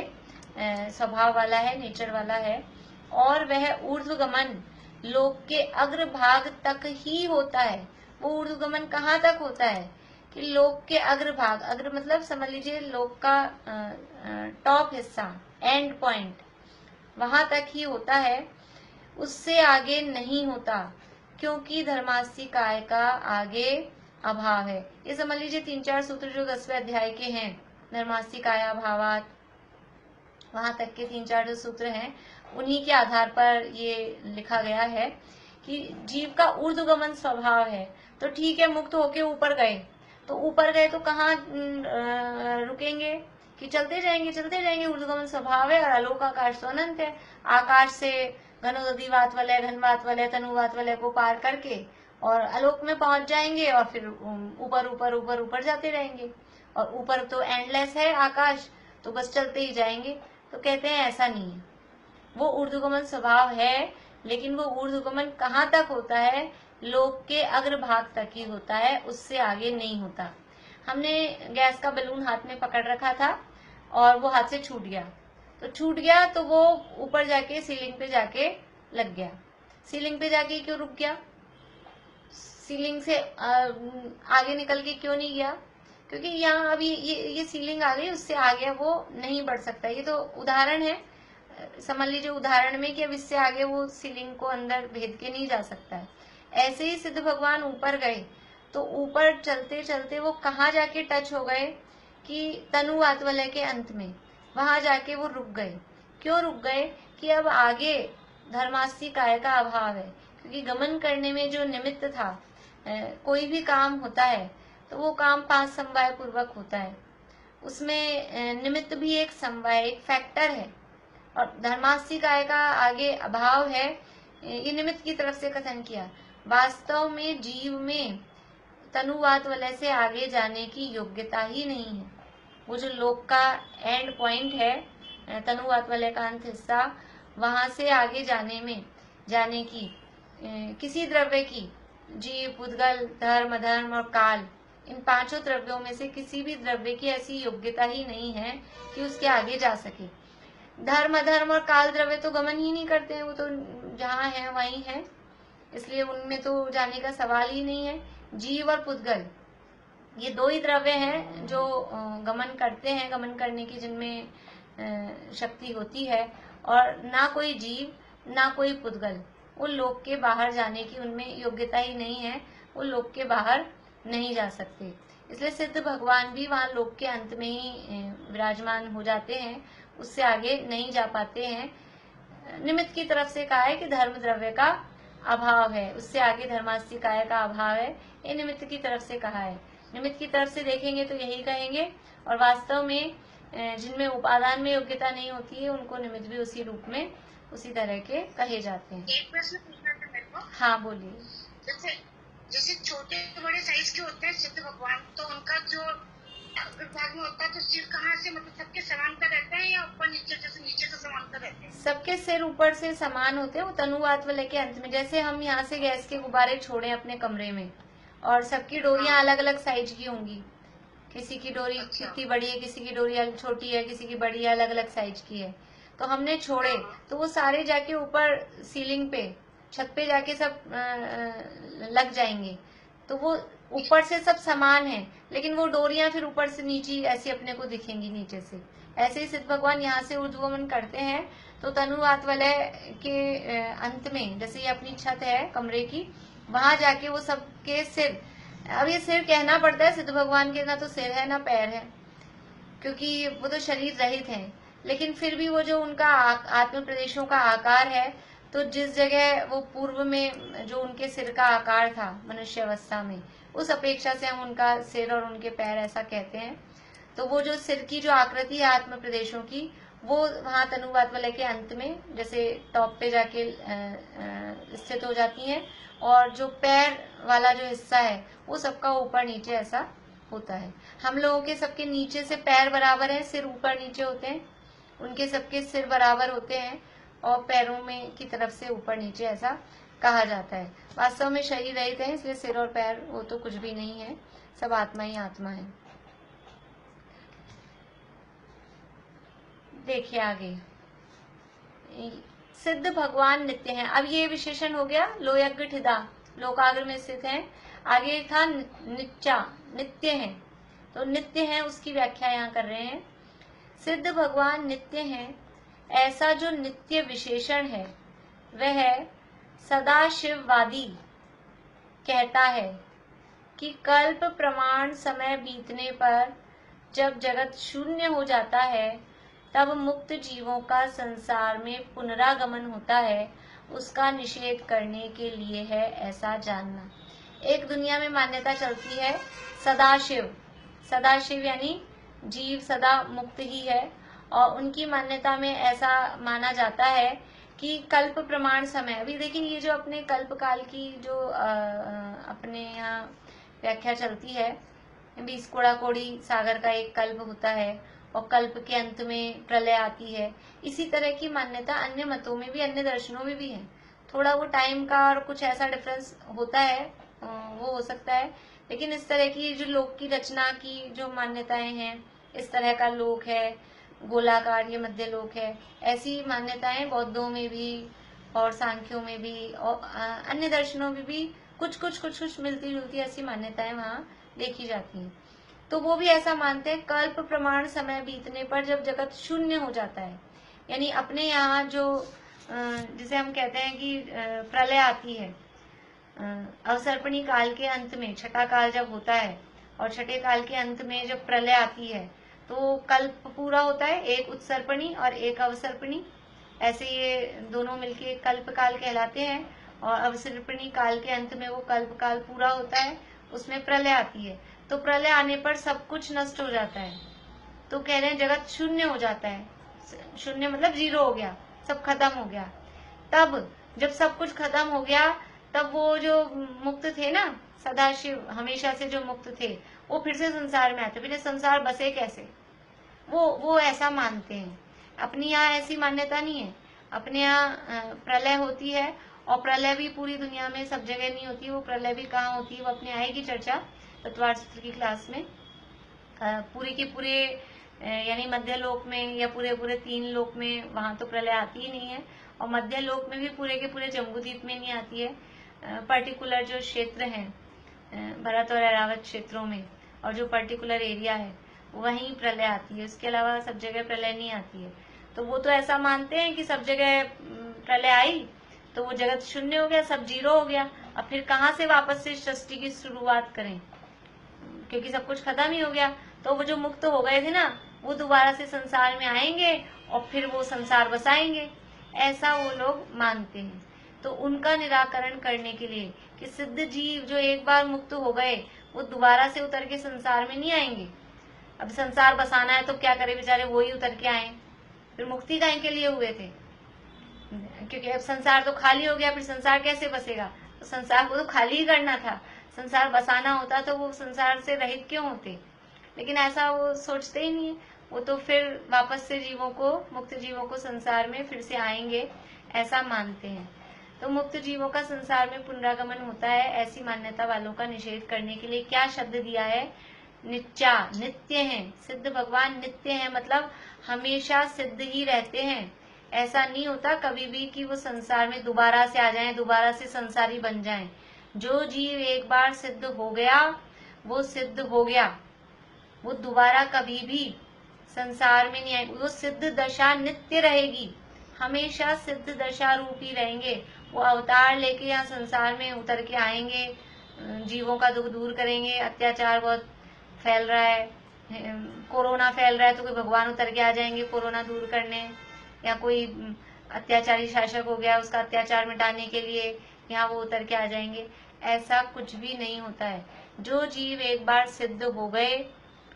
स्वभाव वाला है, नेचर वाला है। और वह ऊर्ध्वगमन लोक के अग्रभाग तक ही होता है। वो ऊर्ध्वगमन कहाँ तक होता है कि लोक के अग्रभाग, अग्र मतलब समझ लीजिए लोक का टॉप हिस्सा, एंड पॉइंट, वहां तक ही होता है, उससे आगे नहीं होता, क्योंकि धर्मास्तिकाय का आगे अभाव है। ये समझ लीजिए 3-4 सूत्र जो 10वें अध्याय के हैं, धर्मास्तिकाय अभावात, वहां तक के 3-4 जो सूत्र हैं, उन्हीं के आधार पर ये लिखा गया है कि जीव का ऊर्ध्वगमन स्वभाव है। तो ठीक है, मुक्त होके ऊपर गए, तो ऊपर गए तो कहाँ रुकेंगे कि चलते जाएंगे। ऊर्ध्वगमन स्वभाव है। और आलोक आकाश तो अनंत है। आकाश से घनोदधिवात वलय, घनवात वलय, तनुवात वलय को पार करके और आलोक में पहुंच जाएंगे और फिर ऊपर जाते रहेंगे। और ऊपर तो एंडलेस है आकाश, तो बस चलते ही जाएंगे। तो कहते हैं ऐसा नहीं है, वो ऊर्ध्वगमन स्वभाव है, लेकिन वो ऊर्ध्वगमन कहाँ तक होता है? लोक के अग्रभाग तक ही होता है, उससे आगे नहीं होता। हमने गैस का बलून हाथ में पकड़ रखा था और वो हाथ से छूट गया, तो वो ऊपर जाके सीलिंग पे जाके लग गया। सीलिंग पे जाके क्यों रुक गया? सीलिंग से आगे निकल के क्यों नहीं गया? क्योंकि यहाँ अभी ये सीलिंग आ गई, उससे आगे वो नहीं बढ़ सकता। ये तो उदाहरण है, समझ लीजिए उदाहरण में कि अब इससे आगे वो सीलिंग को अंदर भेद के नहीं जा सकता है। ऐसे ही सिद्ध भगवान ऊपर गए, तो ऊपर चलते चलते वो कहाँ जाके टच हो गए कि तनुवात वलय के अंत में, वहां जाके वो रुक गए। क्यों रुक गए? कि अब आगे धर्मास्तिकाय का अभाव है। क्योंकि गमन करने में जो निमित्त था, कोई भी काम होता है तो वो काम 5 समवाय पूर्वक होता है। उसमें निमित्त भी एक समवाय, एक फैक्टर है। और धर्मास्तिकाय का आगे अभाव है, ये निमित्त की तरफ से कथन किया। वास्तव में जीव में तनुवात वलय से आगे जाने की योग्यता ही नहीं है। वो जो लोक का एंड पॉइंट है, तनुवात वलय का अंत हिस्सा, वहां से आगे जाने की किसी द्रव्य की, जीव, पुद्गल, धर्म, अधर्म और काल, इन 5 द्रव्यों में से किसी भी द्रव्य की ऐसी योग्यता ही नहीं है कि उसके आगे जा सके। धर्म, अधर्म और काल द्रव्य तो गमन ही नहीं करते हैं, वो तो जहाँ है वहीं है, इसलिए उनमें तो जाने का सवाल ही नहीं है। जीव और पुद्गल, ये 2 ही द्रव्य हैं जो गमन करते हैं, गमन करने की जिनमें शक्ति होती है। और ना कोई जीव ना कोई पुद्गल, वो लोक के बाहर जाने की उनमें योग्यता ही नहीं है, वो लोक के बाहर नहीं जा सकते। इसलिए सिद्ध भगवान भी वहां लोक के अंत में ही विराजमान हो जाते हैं। उससे आगे नहीं जा पाते हैं। निमित्त की तरफ से कहा है कि धर्म द्रव्य का अभाव है, उससे आगे धर्मास्ति काय का अभाव है, ये निमित्त की तरफ से कहा है। निमित्त की तरफ से देखेंगे तो यही कहेंगे, और वास्तव में जिनमें उपादान में योग्यता नहीं होती है उनको निमित्त भी उसी रूप में उसी तरह के कहे जाते हैं। एक प्रश्न पूछना था मेरे को। हाँ बोलिए। जैसे जैसे छोटे बड़े साइज के होते हैं सिद्ध भगवान, तो उनका जो विभाग में होता है तो सिर कहाँ से, मतलब सबके समांतर रहते हैं या ऊपर नीचे, जैसे नीचे से समांतर रहते हैं? सबके सिर ऊपर से समान होते हैं, वो तनुवात वाले के अंत में। जैसे हम यहाँ से गैस के गुब्बारे छोड़े अपने कमरे में, और सबकी डोरियां अलग अलग साइज की होंगी, किसी की डोरी कितनी बड़ी है, किसी की डोरी छोटी है, किसी की बड़ी है, अलग अलग साइज की है। तो हमने छोड़े तो वो सारे जाके ऊपर सीलिंग पे, छत पे जाके सब लग जाएंगे, तो वो ऊपर से सब समान है, लेकिन वो डोरियां फिर ऊपर से नीचे ऐसी अपने को दिखेंगी नीचे से। ऐसे ही सिद्ध भगवान यहाँ से ऊर्ध्वगमन करते हैं, तो तनुवात वलय के अंत में, जैसे ये अपनी छत है कमरे की, वहां जाके वो सबके सिर, अब ये सिर कहना पड़ता है सिद्ध भगवान के, ना तो सिर है ना पैर है, क्योंकि वो तो शरीर रहित है, लेकिन फिर भी वो जो उनका आत्म प्रदेशों का आकार है, तो जिस जगह वो पूर्व में जो उनके सिर का आकार था मनुष्य अवस्था में, उस अपेक्षा से हम उनका सिर और उनके पैर ऐसा कहते हैं। तो वो जो सिर की जो आकृति है आत्म प्रदेशों की, वो वहां तनुवात वलय के अंत में जैसे टॉप पे जाके स्थित हो जाती हैं, और जो पैर वाला जो हिस्सा है वो सबका ऊपर नीचे ऐसा होता है। हम लोगों के सबके नीचे से पैर बराबर है, सिर ऊपर नीचे होते हैं, उनके सबके सिर बराबर होते हैं, और पैरों में की तरफ से ऊपर नीचे ऐसा कहा जाता है। वास्तव में शरीर रहित है, इसलिए सिर और पैर वो तो कुछ भी नहीं है, सब आत्मा ही आत्मा है। देखिए आगे, सिद्ध भगवान नित्य हैं। अब ये विशेषण हो गया लोयज्ञ ठिदा, लोकाग्र में स्थित हैं। आगे था नित्या, नित्य हैं, तो नित्य हैं उसकी व्याख्या यहाँ कर रहे हैं। सिद्ध भगवान नित्य हैं, ऐसा जो नित्य विशेषण है वह सदाशिववादी कहता है कि कल्प प्रमाण समय बीतने पर जब जगत शून्य हो जाता है, तब मुक्त जीवों का संसार में पुनरागमन होता है, उसका निषेध करने के लिए है ऐसा जानना। एक दुनिया में मान्यता चलती है सदाशिव, सदाशिव यानी जीव सदा मुक्त ही है, और उनकी मान्यता में ऐसा माना जाता है कि कल्प प्रमाण समय, अभी देखिए ये जो अपने कल्प काल की जो अपने यहाँ व्याख्या चलती है, 20 कोड़ा कोड़ी सागर का एक कल्प होता है, और कल्प के अंत में प्रलय आती है। इसी तरह की मान्यता अन्य मतों में भी, अन्य दर्शनों में भी है। थोड़ा वो टाइम का और कुछ ऐसा डिफरेंस होता है, वो हो सकता है, लेकिन इस तरह की जो लोक की रचना की जो मान्यताएं हैं, इस तरह का लोक है, गोलाकार ये मध्य लोक है, ऐसी मान्यताएं बौद्धों में भी और सांख्यों में भी और अन्य दर्शनों में भी कुछ मिलती जुलती ऐसी मान्यताएं वहाँ देखी जाती हैं। तो वो भी ऐसा मानते हैं कल्प प्रमाण समय बीतने पर जब जगत शून्य हो जाता है, यानी अपने यहाँ जो जिसे हम कहते हैं कि प्रलय आती है, अवसर्पणी काल के अंत में, छठा काल जब होता है और छठे काल के अंत में जब प्रलय आती है, तो कल्प पूरा होता है, एक उत्सर्पणी और एक अवसर्पणी, ऐसे ये दोनों मिलके कल्प काल कहलाते हैं। और अवसर्पणी काल के अंत में वो कल्प काल पूरा होता है, उसमें प्रलय आती है, तो प्रलय आने पर सब कुछ नष्ट हो जाता है। तो कह रहे हैं जगत शून्य हो जाता है, शून्य मतलब जीरो हो गया, सब खत्म हो गया। तब जब सब कुछ खत्म हो गया, तब वो जो मुक्त थे ना, सदाशिव हमेशा से जो मुक्त थे, वो फिर से संसार में आते। फिर संसार बसे कैसे, वो ऐसा मानते हैं। अपनी यहाँ ऐसी मान्यता नहीं है, अपने यहाँ प्रलय होती है, और प्रलय भी पूरी दुनिया में सब जगह नहीं होती, वो प्रलय भी कहाँ होती है वो अपने आएगी चर्चा तत्वार्थ सूत्र की क्लास में। पूरी के पूरे यानी मध्य लोक में या पूरे 3 लोक में वहां तो प्रलय आती ही नहीं है, और मध्य लोक में भी पूरे के पूरे जम्बूद्वीप में नहीं आती है। पर्टिकुलर जो क्षेत्र हैं भरत और ऐरावत क्षेत्रों में, और जो पर्टिकुलर एरिया है वहीं प्रलय आती है, उसके अलावा सब जगह प्रलय नहीं आती है। तो वो तो ऐसा मानते हैं कि सब जगह प्रलय आई तो वो जगत शून्य हो गया, सब जीरो हो गया, अब फिर कहाँ से वापस से सृष्टि की शुरुआत करें, क्योंकि सब कुछ खत्म ही हो गया। तो वो जो मुक्त हो गए थे ना, वो दोबारा से संसार में आएंगे और फिर वो संसार बसाएंगे, ऐसा वो लोग मानते हैं। तो उनका निराकरण करने के लिए कि सिद्ध जीव जो एक बार मुक्त हो गए वो दोबारा से उतर के संसार में नहीं आएंगे। अब संसार बसाना है तो क्या करे बेचारे, वो ही उतर के आए, फिर मुक्ति काहे के लिए हुए थे, क्योंकि अब संसार तो खाली हो गया, फिर संसार कैसे बसेगा, तो संसार को तो खाली ही करना था। संसार बसाना होता तो वो संसार से रहित क्यों होते, लेकिन ऐसा वो सोचते ही नहीं है। वो तो फिर वापस से जीवों को, मुक्त जीवों को संसार में फिर से आएंगे, ऐसा मानते हैं। तो मुक्त जीवों का संसार में पुनरागमन होता है, ऐसी मान्यता वालों का निषेध करने के लिए क्या शब्द दिया है, नित्या, नित्य हैं। सिद्ध भगवान नित्य हैं, मतलब हमेशा सिद्ध ही रहते हैं। ऐसा नहीं होता कभी भी कि वो संसार में दोबारा से आ जाएं, दोबारा से संसारी बन जाएं। जो जीव एक बार सिद्ध हो गया वो सिद्ध हो गया, वो दोबारा कभी भी संसार में नहीं आएगी। वो सिद्ध दशा नित्य रहेगी, हमेशा सिद्ध दशा रूपी रहेंगे। वो अवतार लेके यहाँ संसार में उतर के आएंगे, जीवों का दुख दूर करेंगे। अत्याचार बहुत फैल रहा है, कोरोना फैल रहा है, तो कोई भगवान उतर के आ जाएंगे कोरोना दूर करने, या कोई अत्याचारी शासक हो गया उसका अत्याचार मिटाने के लिए यहाँ वो उतर के आ जाएंगे। ऐसा कुछ भी नहीं होता है। जो जीव एक बार सिद्ध हो गए,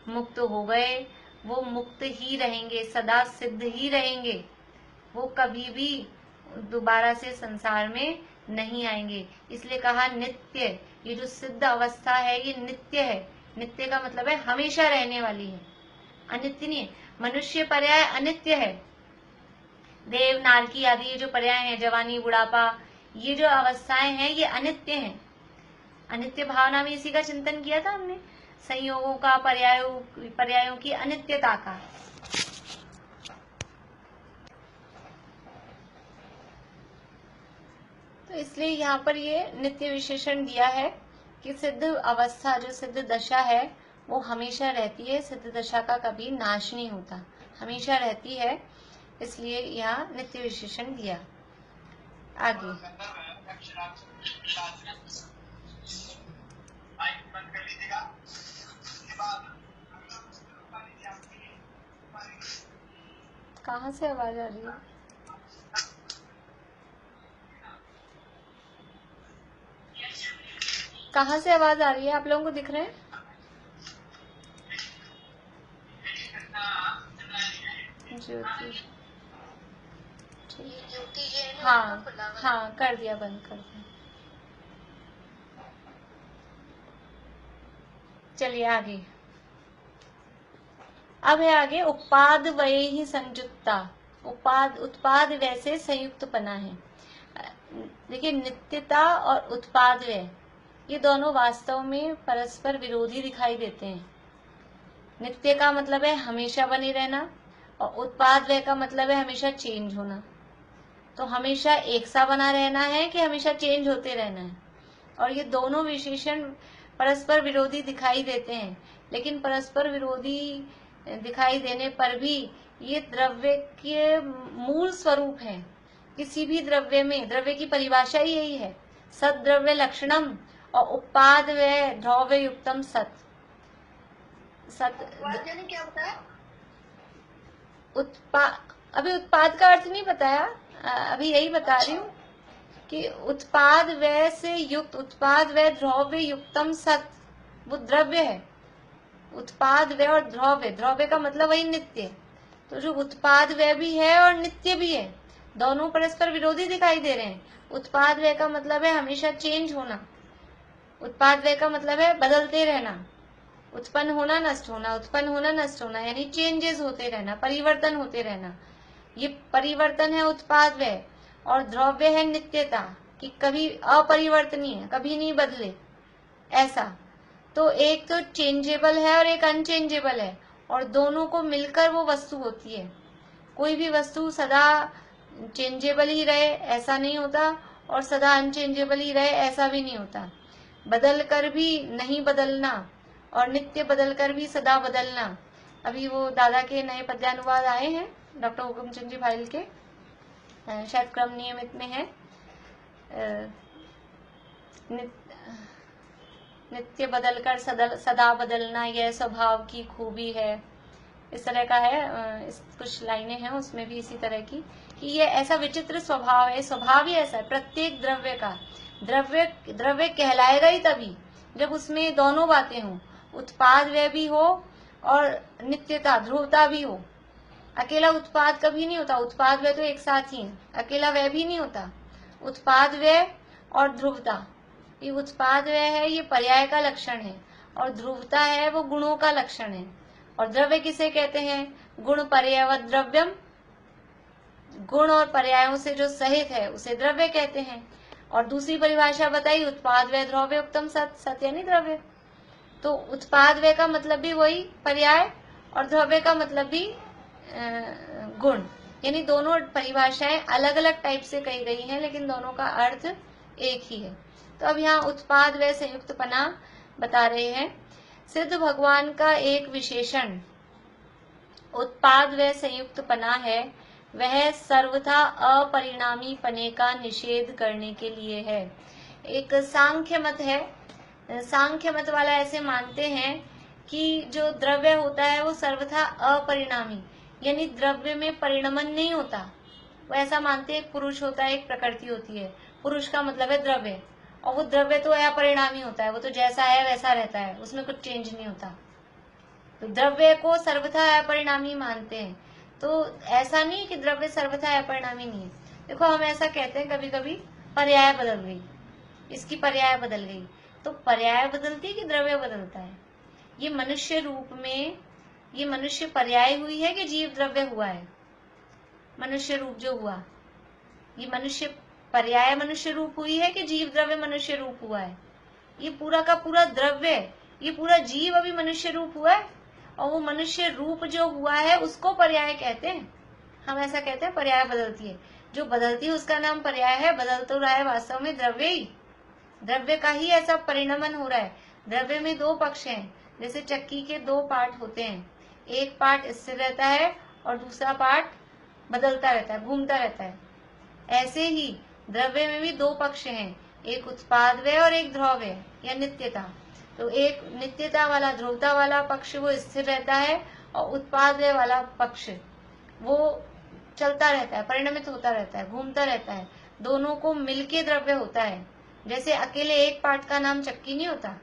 मुक्त हो गए, वो मुक्त ही रहेंगे, सदा सिद्ध ही रहेंगे। वो कभी भी दोबारा से संसार में नहीं आएंगे। इसलिए कहा नित्य, ये जो सिद्ध अवस्था है ये नित्य है। नित्य का मतलब है हमेशा रहने वाली है, अनित्य नहीं है। मनुष्य पर्याय अनित्य है, देव नारकी आदि ये जो पर्याय है, जवानी बुढ़ापा, ये जो अवस्थाएं हैं ये अनित्य हैं। अनित्य भावना में इसी का चिंतन किया था हमने, संयोगों का, पर्यायों की अनित्यता का। तो इसलिए यहाँ पर ये नित्य विशेषण दिया है कि सिद्ध अवस्था, जो सिद्ध दशा है वो हमेशा रहती है। सिद्ध दशा का कभी नाश नहीं होता, हमेशा रहती है, इसलिए यहाँ नित्य विशेषण दिया। आगे कहाँ से आवाज आ रही है? कहाँ से आवाज आ रही है? आप लोगों को दिख रहे हैं? ज्योति, हाँ हाँ, कर दिया, बंद कर दिया। चलिए आगे। अब है आगे उत्पाद वय ही संयुक्ता। उत्पाद वैसे संयुक्त बना है। देखिए, नित्यता और उत्पाद व्यय ये दोनों वास्तव में परस्पर विरोधी दिखाई देते हैं। नित्य का मतलब है हमेशा बने रहना, और उत्पाद व्यय का मतलब है हमेशा चेंज होना। तो हमेशा एक सा बना रहना है कि हमेशा चेंज होते रहना है। और ये दोनों विशेषण परस्पर विरोधी दिखाई देते हैं, लेकिन परस्पर विरोधी दिखाई देने पर भी ये द्रव्य के मूल स्वरूप है। किसी भी द्रव्य में, द्रव्य की परिभाषा ही यही है, सद द्रव्य लक्षणम और उत्पाद व द्रव्य युक्तम सत। क्या बताया? अभी उत्पाद का अर्थ नहीं बताया, अभी यही बता रही हूँ कि उत्पाद व्यय से युक्त, उत्पाद व्यय द्रव्य युक्तम सत, वो द्रव्य है। उत्पाद व्यय और द्रव्य, द्रव्य का मतलब वही नित्य। तो जो उत्पाद व्यय भी है और नित्य भी है, दोनों परस्पर विरोधी दिखाई दे रहे हैं। उत्पाद व्यय का मतलब है हमेशा चेंज होना, उत्पाद व्यय का मतलब है बदलते रहना, उत्पन्न होना नष्ट होना, उत्पन्न होना नष्ट होना, यानी चेंजेस होते रहना, परिवर्तन होते रहना। ये परिवर्तन है उत्पाद व्यय, और द्रव्य है नित्यता, कि कभी अपरिवर्तनीय है, कभी नहीं बदले, ऐसा। तो एक तो चेंजेबल है और एक अनचेंजेबल है, और दोनों को मिलकर वो वस्तु होती है। कोई भी वस्तु सदा चेंजेबल ही रहे ऐसा नहीं होता, और सदा अनचेंजेबल ही रहे ऐसा भी नहीं होता। बदल कर भी नहीं बदलना और नित्य बदल कर भी सदा बदलना। अभी वो दादा के नए पद्यानुवाद आए हैं डॉक्टर हुकुमचंद जी फाइल के, शायद क्रम नियमित में है। नित्य बदलकर सदा बदलना, यह स्वभाव की खूबी है। इस तरह का है, कुछ लाइनें हैं उसमें भी इसी तरह की, कि ये ऐसा विचित्र स्वभाव है, स्वभाव ही ऐसा है प्रत्येक द्रव्य का। द्रव्य कहलाएगा ही तभी जब उसमें दोनों बातें हों, उत्पाद व्यय भी हो और नित्यता ध्रुवता भी हो। अकेला उत्पाद कभी नहीं होता, उत्पाद व्यय तो एक साथ ही है, अकेला व्यय भी नहीं होता। उत्पाद व्यय और ध्रुवता, ये उत्पाद व्यय है ये पर्याय का लक्षण है, और ध्रुवता है वो गुणों का लक्षण है। और द्रव्य किसे कहते हैं? गुण पर्यायवत द्रव्यम, गुण और पर्यायों से जो सहित है उसे द्रव्य कहते हैं। और दूसरी परिभाषा बताई, उत्पाद व्यय द्रव्य उत्तम सत, सत यानी द्रव्य। तो उत्पाद व्यय का मतलब भी वही पर्याय, और द्रव्य का मतलब भी गुण, यानी दोनों परिभाषाएं अलग अलग टाइप से कही गई हैं, लेकिन दोनों का अर्थ एक ही है। तो अब यहाँ उत्पाद व्यय संयुक्तपना बता रहे हैं। सिद्ध भगवान का एक विशेषण उत्पाद व्यय संयुक्तपना है, वह सर्वथा अपरिणामी पने का निषेध करने के लिए है। एक सांख्य मत है, सांख्य मत वाला ऐसे मानते हैं कि जो द्रव्य होता है वो सर्वथा अपरिणामी, यानी द्रव्य में परिणमन नहीं होता। वो ऐसा मानते हैं, एक पुरुष होता है एक प्रकृति होती है, पुरुष का मतलब है द्रव्य, और वो द्रव्य तो अपरिणामी होता है, वो तो जैसा है वैसा रहता है, उसमें कुछ चेंज नहीं होता। तो द्रव्य को सर्वथा अपरिणामी मानते हैं। तो ऐसा नहीं कि द्रव्य सर्वथा अपरिणामी नहीं है। देखो हम ऐसा कहते हैं कभी कभी, पर्याय बदल गई, इसकी पर्याय बदल गई, तो पर्याय बदलती है कि द्रव्य बदलता है? ये मनुष्य रूप में, ये मनुष्य पर्याय हुई है कि जीव द्रव्य हुआ है? मनुष्य रूप जो हुआ, ये मनुष्य पर्याय मनुष्य रूप हुई है कि जीव द्रव्य मनुष्य रूप हुआ है? ये पूरा का पूरा द्रव्य, ये पूरा जीव अभी मनुष्य रूप हुआ है, और वो मनुष्य रूप जो हुआ है उसको पर्याय कहते हैं। हम ऐसा कहते हैं पर्याय बदलती है, जो बदलती है उसका नाम पर्याय है। बदल तो रहा है वास्तव में द्रव्य ही, द्रव्य का ही ऐसा परिणमन हो रहा है। द्रव्य में दो पक्ष हैं, जैसे चक्की के दो पार्ट होते हैं, एक पार्ट स्थिर रहता है और दूसरा पार्ट बदलता रहता है, घूमता रहता है। ऐसे ही द्रव्य में भी दो पक्ष हैं, एक उत्पाद व्यय और एक ध्रुव व्यय या नित्यता। तो एक नित्यता वाला ध्रुवता वाला पक्ष वो स्थिर रहता है, और उत्पाद व्यय वाला पक्ष वो चलता रहता है, परिणमित होता रहता है, घूमता रहता है। दोनों को मिलके द्रव्य होता है। जैसे अकेले एक पार्ट का नाम चक्की नहीं होता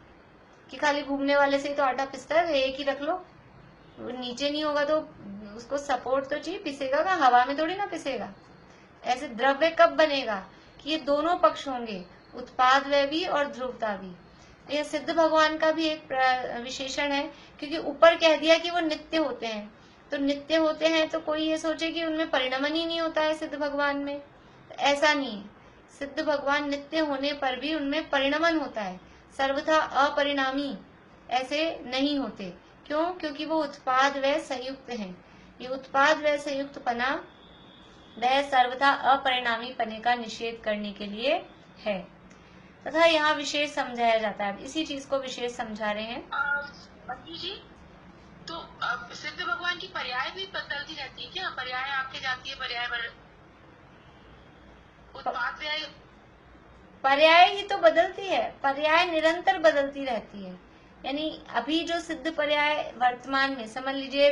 कि खाली घूमने वाले से तो आटा पिसता है, एक ही रख लो, नीचे नहीं होगा तो उसको सपोर्ट तो चाहिए, पिसेगा का हवा में थोड़ी ना पिसेगा। ऐसे द्रव्य कब बनेगा कि ये दोनों पक्ष होंगे, उत्पाद व्यय भी और ध्रुवता भी। यह सिद्ध भगवान का भी एक विशेषण है, क्योंकि ऊपर कह दिया कि वो नित्य होते हैं, तो नित्य होते हैं तो कोई ये सोचे कि उनमें परिणमन ही नहीं होता है सिद्ध भगवान में। ऐसा नहीं है, सिद्ध भगवान नित्य होने पर भी उनमें परिणमन होता है, सर्वथा अपरिणामी ऐसे नहीं होते। क्यों? क्योंकि वो उत्पाद व्यय संयुक्त हैं। ये उत्पाद व्यय संयुक्त पना वह सर्वथा अपरिणामी पने का निषेध करने के लिए है, तथा यहाँ विशेष समझाया जाता है। इसी चीज को विशेष समझा रहे हैं। बंटी जी, तो सिद्ध भगवान की पर्याय भी बदलती रहती है क्या? पर्याय आपके जाती है, पर्याय उत्पाद व्यय, पर्याय ही तो बदलती है, पर्याय निरंतर बदलती रहती है। यानी अभी जो सिद्ध पर्याय वर्तमान में समझ लीजिए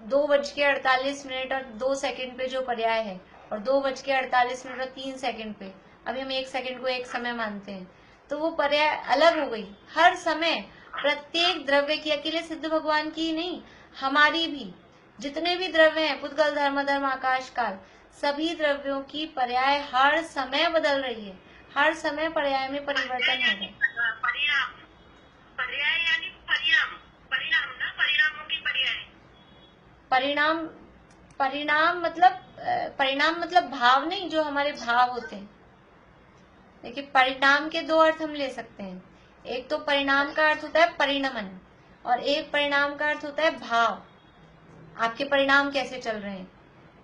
2:48 और 2 सेकंड पे जो पर्याय है, और 2:48 और 3 सेकंड पे, अभी हम 1 सेकंड को एक समय मानते हैं, तो वो पर्याय अलग हो गई। हर समय प्रत्येक द्रव्य की, अकेले सिद्ध भगवान की नहीं, हमारी भी जितने भी द्रव्य हैं, पुद्गल धर्म धर्म आकाश काल, सभी द्रव्यों की पर्याय हर समय बदल रही है, हर समय पर्याय में परिवर्तन हो रहा है। परिणाम, पर्याय यानी परिणाम, परिणाम ना, परिणामों की पर्याय। परिणाम, परिणाम मतलब भाव नहीं, जो हमारे भाव होते हैं। देखिए परिणाम के दो अर्थ हम ले सकते हैं, एक तो परिणाम का अर्थ होता है परिणमन, और एक परिणाम का अर्थ होता है भाव, आपके परिणाम कैसे चल रहे हैं।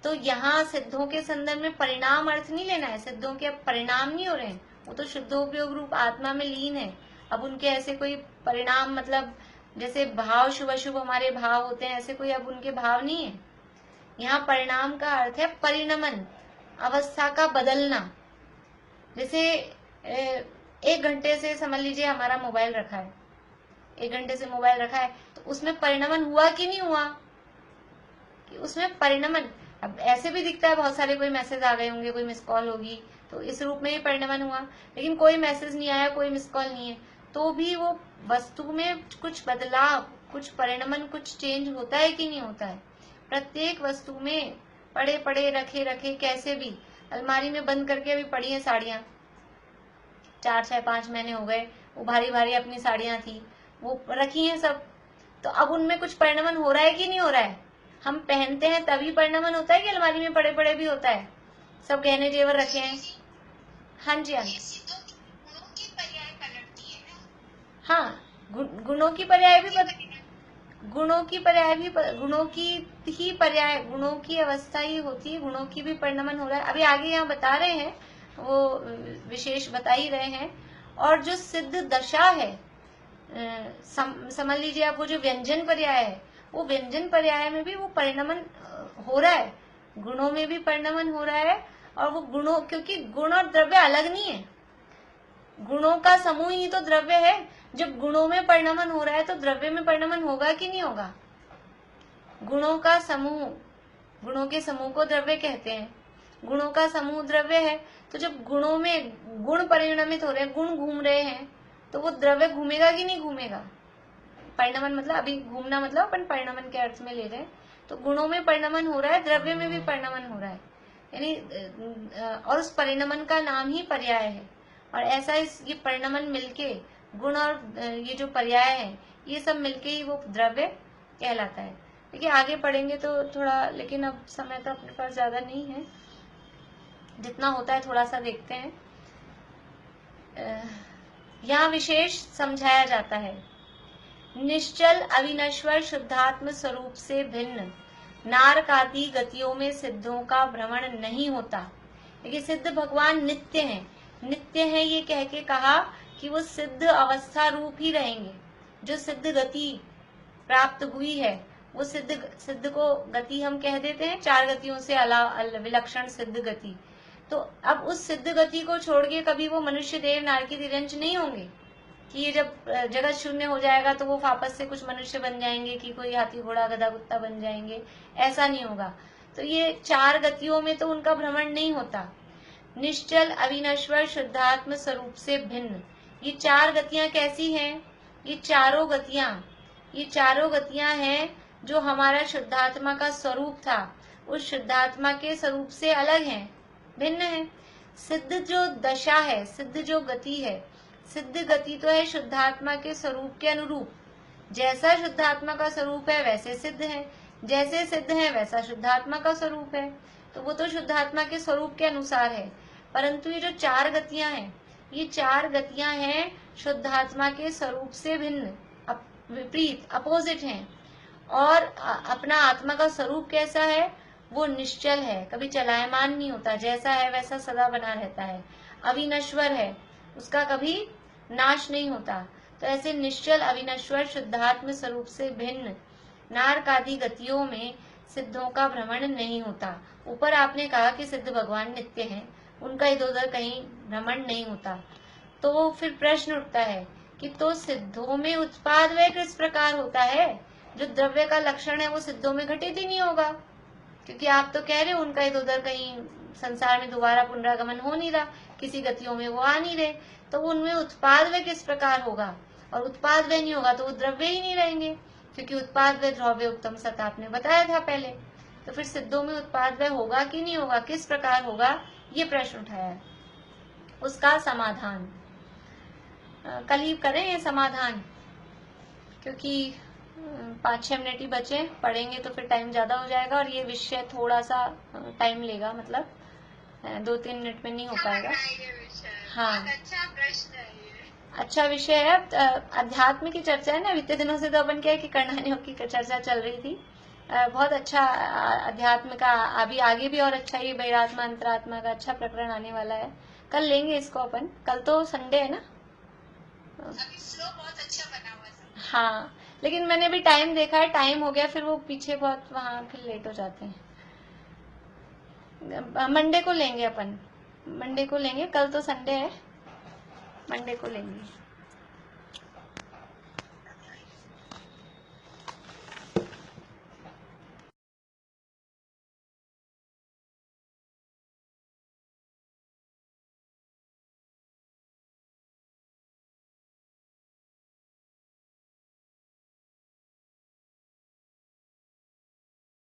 तो यहाँ सिद्धों के संदर्भ में परिणाम अर्थ नहीं लेना है, सिद्धों के अब परिणाम नहीं हो रहे हैं, वो तो शुद्धोपयोग रूप आत्मा में लीन है। अब उनके ऐसे कोई परिणाम मतलब जैसे भाव, शुभ अशुभ हमारे भाव होते हैं, ऐसे कोई अब उनके भाव नहीं है। यहाँ परिणाम का अर्थ है परिणमन, अवस्था का बदलना। जैसे 1 घंटे से समझ लीजिए हमारा मोबाइल रखा है, 1 घंटे से मोबाइल रखा है, तो उसमें परिणमन हुआ कि नहीं हुआ? कि उसमें परिणमन, अब ऐसे भी दिखता है बहुत सारे, कोई मैसेज आ गए होंगे, कोई मिस कॉल होगी, तो इस रूप में ही परिणमन हुआ। लेकिन कोई मैसेज नहीं आया, कोई मिस कॉल नहीं है, तो भी वो वस्तु में कुछ बदलाव, कुछ परिणमन, कुछ चेंज होता है कि नहीं होता है? प्रत्येक वस्तु में पड़े पड़े रखे रखे, कैसे भी अलमारी में बंद करके अभी पड़ी है साड़ियां, 4 6 5 महीने हो गए, वो भारी भारी अपनी साड़ियां थी, वो रखी हैं सब, तो अब उनमें कुछ परिणमन हो रहा है कि नहीं हो रहा है? हम पहनते हैं तभी परिणमन होता है कि अलमारी में पड़े पड़े भी होता है? सब गहने जेवर रखे हैं। हाँ जी, हाँ ये सिद्धों की गुणों की पर्याय पलटती है ना। हाँ, गुणों की पर्याय भी गुणों की पर्याय भी, गुणों की ही पर्याय, गुणों की अवस्था ही होती है, गुणों की भी परिणमन हो रहा है। अभी आगे यहाँ बता रहे हैं, वो विशेष बता ही रहे हैं। और जो सिद्ध दशा है, समझ लीजिए आप, वो जो व्यंजन पर्याय है, वो व्यंजन पर्याय में भी वो परिणमन हो रहा है, गुणों में भी परिणमन हो रहा है। और वो गुणों, क्योंकि गुण और द्रव्य अलग नहीं है, गुणों का समूह ही तो द्रव्य है। जब गुणों में परिणमन हो रहा है तो द्रव्य में परिणमन होगा कि नहीं होगा? गुणों का समूह, गुणों के समूह को द्रव्य कहते हैं, गुणों का समूह द्रव्य है। तो जब गुणों में गुण परिणमित हो रहे हैं, गुण घूम रहे हैं, तो वो द्रव्य घूमेगा कि नहीं घूमेगा? परिणमन मतलब, अभी घूमना मतलब अपन परिणमन के अर्थ में ले रहे हैं, तो गुणों में परिणमन हो रहा है, द्रव्य में भी परिणमन हो रहा है, यानी और उस परिणमन का नाम ही पर्याय है। और ऐसा ये परिणमन मिलके, गुण और ये जो पर्याय है, ये सब मिलके ही वो द्रव्य कहलाता है। देखिए आगे पढ़ेंगे तो थोड़ा, लेकिन अब समय तो अपने पास ज्यादा नहीं है, जितना होता है थोड़ा सा देखते हैं। यहाँ विशेष समझाया जाता है, निश्चल अविनश्वर शुद्धात्म स्वरूप से भिन्न नारकादि गतियों में सिद्धों का भ्रमण नहीं होता। देखिए सिद्ध भगवान नित्य हैं, नित्य है ये कह के कहा कि वो सिद्ध अवस्था रूप ही रहेंगे। जो सिद्ध गति प्राप्त हुई है, वो सिद्ध को गति हम कह देते हैं, 4 गतियों से विलक्षण सिद्ध गति। तो अब उस सिद्ध गति को छोड़ के कभी वो मनुष्य देव नारकी तिरंज नहीं होंगे कि ये जब जगत शून्य हो जाएगा तो वो वापस से कुछ मनुष्य बन जाएंगे, कि कोई हाथी घोड़ा गधा कुत्ता बन जाएंगे, ऐसा नहीं होगा। तो ये 4 गतियों में तो उनका भ्रमण नहीं होता। निश्चल अविनश्वर शुद्धात्म स्वरूप से भिन्न, ये 4 गतियां कैसी हैं? ये चारों गतियां हैं जो हमारा शुद्धात्मा का स्वरूप था, उस शुद्धात्मा के स्वरूप से अलग हैं, भिन्न है। सिद्ध जो दशा है, सिद्ध जो गति है, सिद्ध गति तो है शुद्धात्मा के स्वरूप के अनुरूप। जैसा शुद्धात्मा का स्वरूप है वैसे सिद्ध है, जैसे सिद्ध है वैसा शुद्धात्मा का स्वरूप है, तो वो तो शुद्धात्मा के स्वरूप के अनुसार है। परंतु ये जो 4 गतियां हैं, ये 4 गतियां हैं शुद्धात्मा के स्वरूप से भिन्न, विपरीत, अपोजिट हैं। और अपना आत्मा का स्वरूप कैसा है? वो निश्चल है, कभी चलायमान नहीं होता, जैसा है वैसा सदा बना रहता है। अविनश्वर है, उसका कभी नाश नहीं होता। तो ऐसे निश्चल अविनश्वर शुद्धात्म स्वरूप से भिन्न नारकादि गतियों में सिद्धों का भ्रमण नहीं होता। ऊपर आपने कहा कि सिद्ध भगवान नित्य हैं, उनका इधर उधर कहीं भ्रमण नहीं होता। तो फिर प्रश्न उठता है कि तो सिद्धों में उत्पाद वह किस प्रकार होता है? जो द्रव्य का लक्षण है वो सिद्धों में घटित ही नहीं होगा, क्योंकि आप तो कह रहे हो उनका इधर उधर कहीं संसार में दोबारा पुनरागमन हो नहीं रहा, किसी गतियों में वो आ नहीं रहे, तो उनमें उत्पाद वह किस प्रकार होगा? और उत्पाद वह नहीं होगा तो वो द्रव्य ही नहीं रहेंगे, क्योंकि उत्पाद वह द्रव्य उत्तम सत आपने बताया था पहले। तो फिर सिद्धों में उत्पाद वह होगा कि नहीं होगा, किस प्रकार होगा, ये प्रश्न उठाया है। उसका समाधान कल ही करें ये समाधान, क्योंकि 5-6 मिनट ही बचे, पढ़ेंगे तो फिर टाइम ज्यादा हो जाएगा, और ये विषय थोड़ा सा टाइम लेगा, मतलब 2-3 मिनट में नहीं हो पाएगा। हाँ, अच्छा प्रश्न है ये, अच्छा विषय है। अध्यात्म की चर्चा है ना, बीते दिनों से तो अपन क्या है कि कर्णानियों की चर्चा चल रही थी। बहुत अच्छा अध्यात्म का, अभी आगे भी और अच्छा ही बहिरात्मा अंतरात्मा का अच्छा प्रकरण आने वाला है, कल लेंगे इसको अपन। कल तो संडे है ना, अभी फ्लो बहुत अच्छा बना हुआ था। हाँ, लेकिन मैंने भी टाइम देखा है, टाइम हो गया, फिर वो पीछे बहुत वहाँ फिर लेट हो जाते हैं। मंडे को लेंगे अपन, मंडे को लेंगे, कल तो संडे है, मंडे को लेंगे।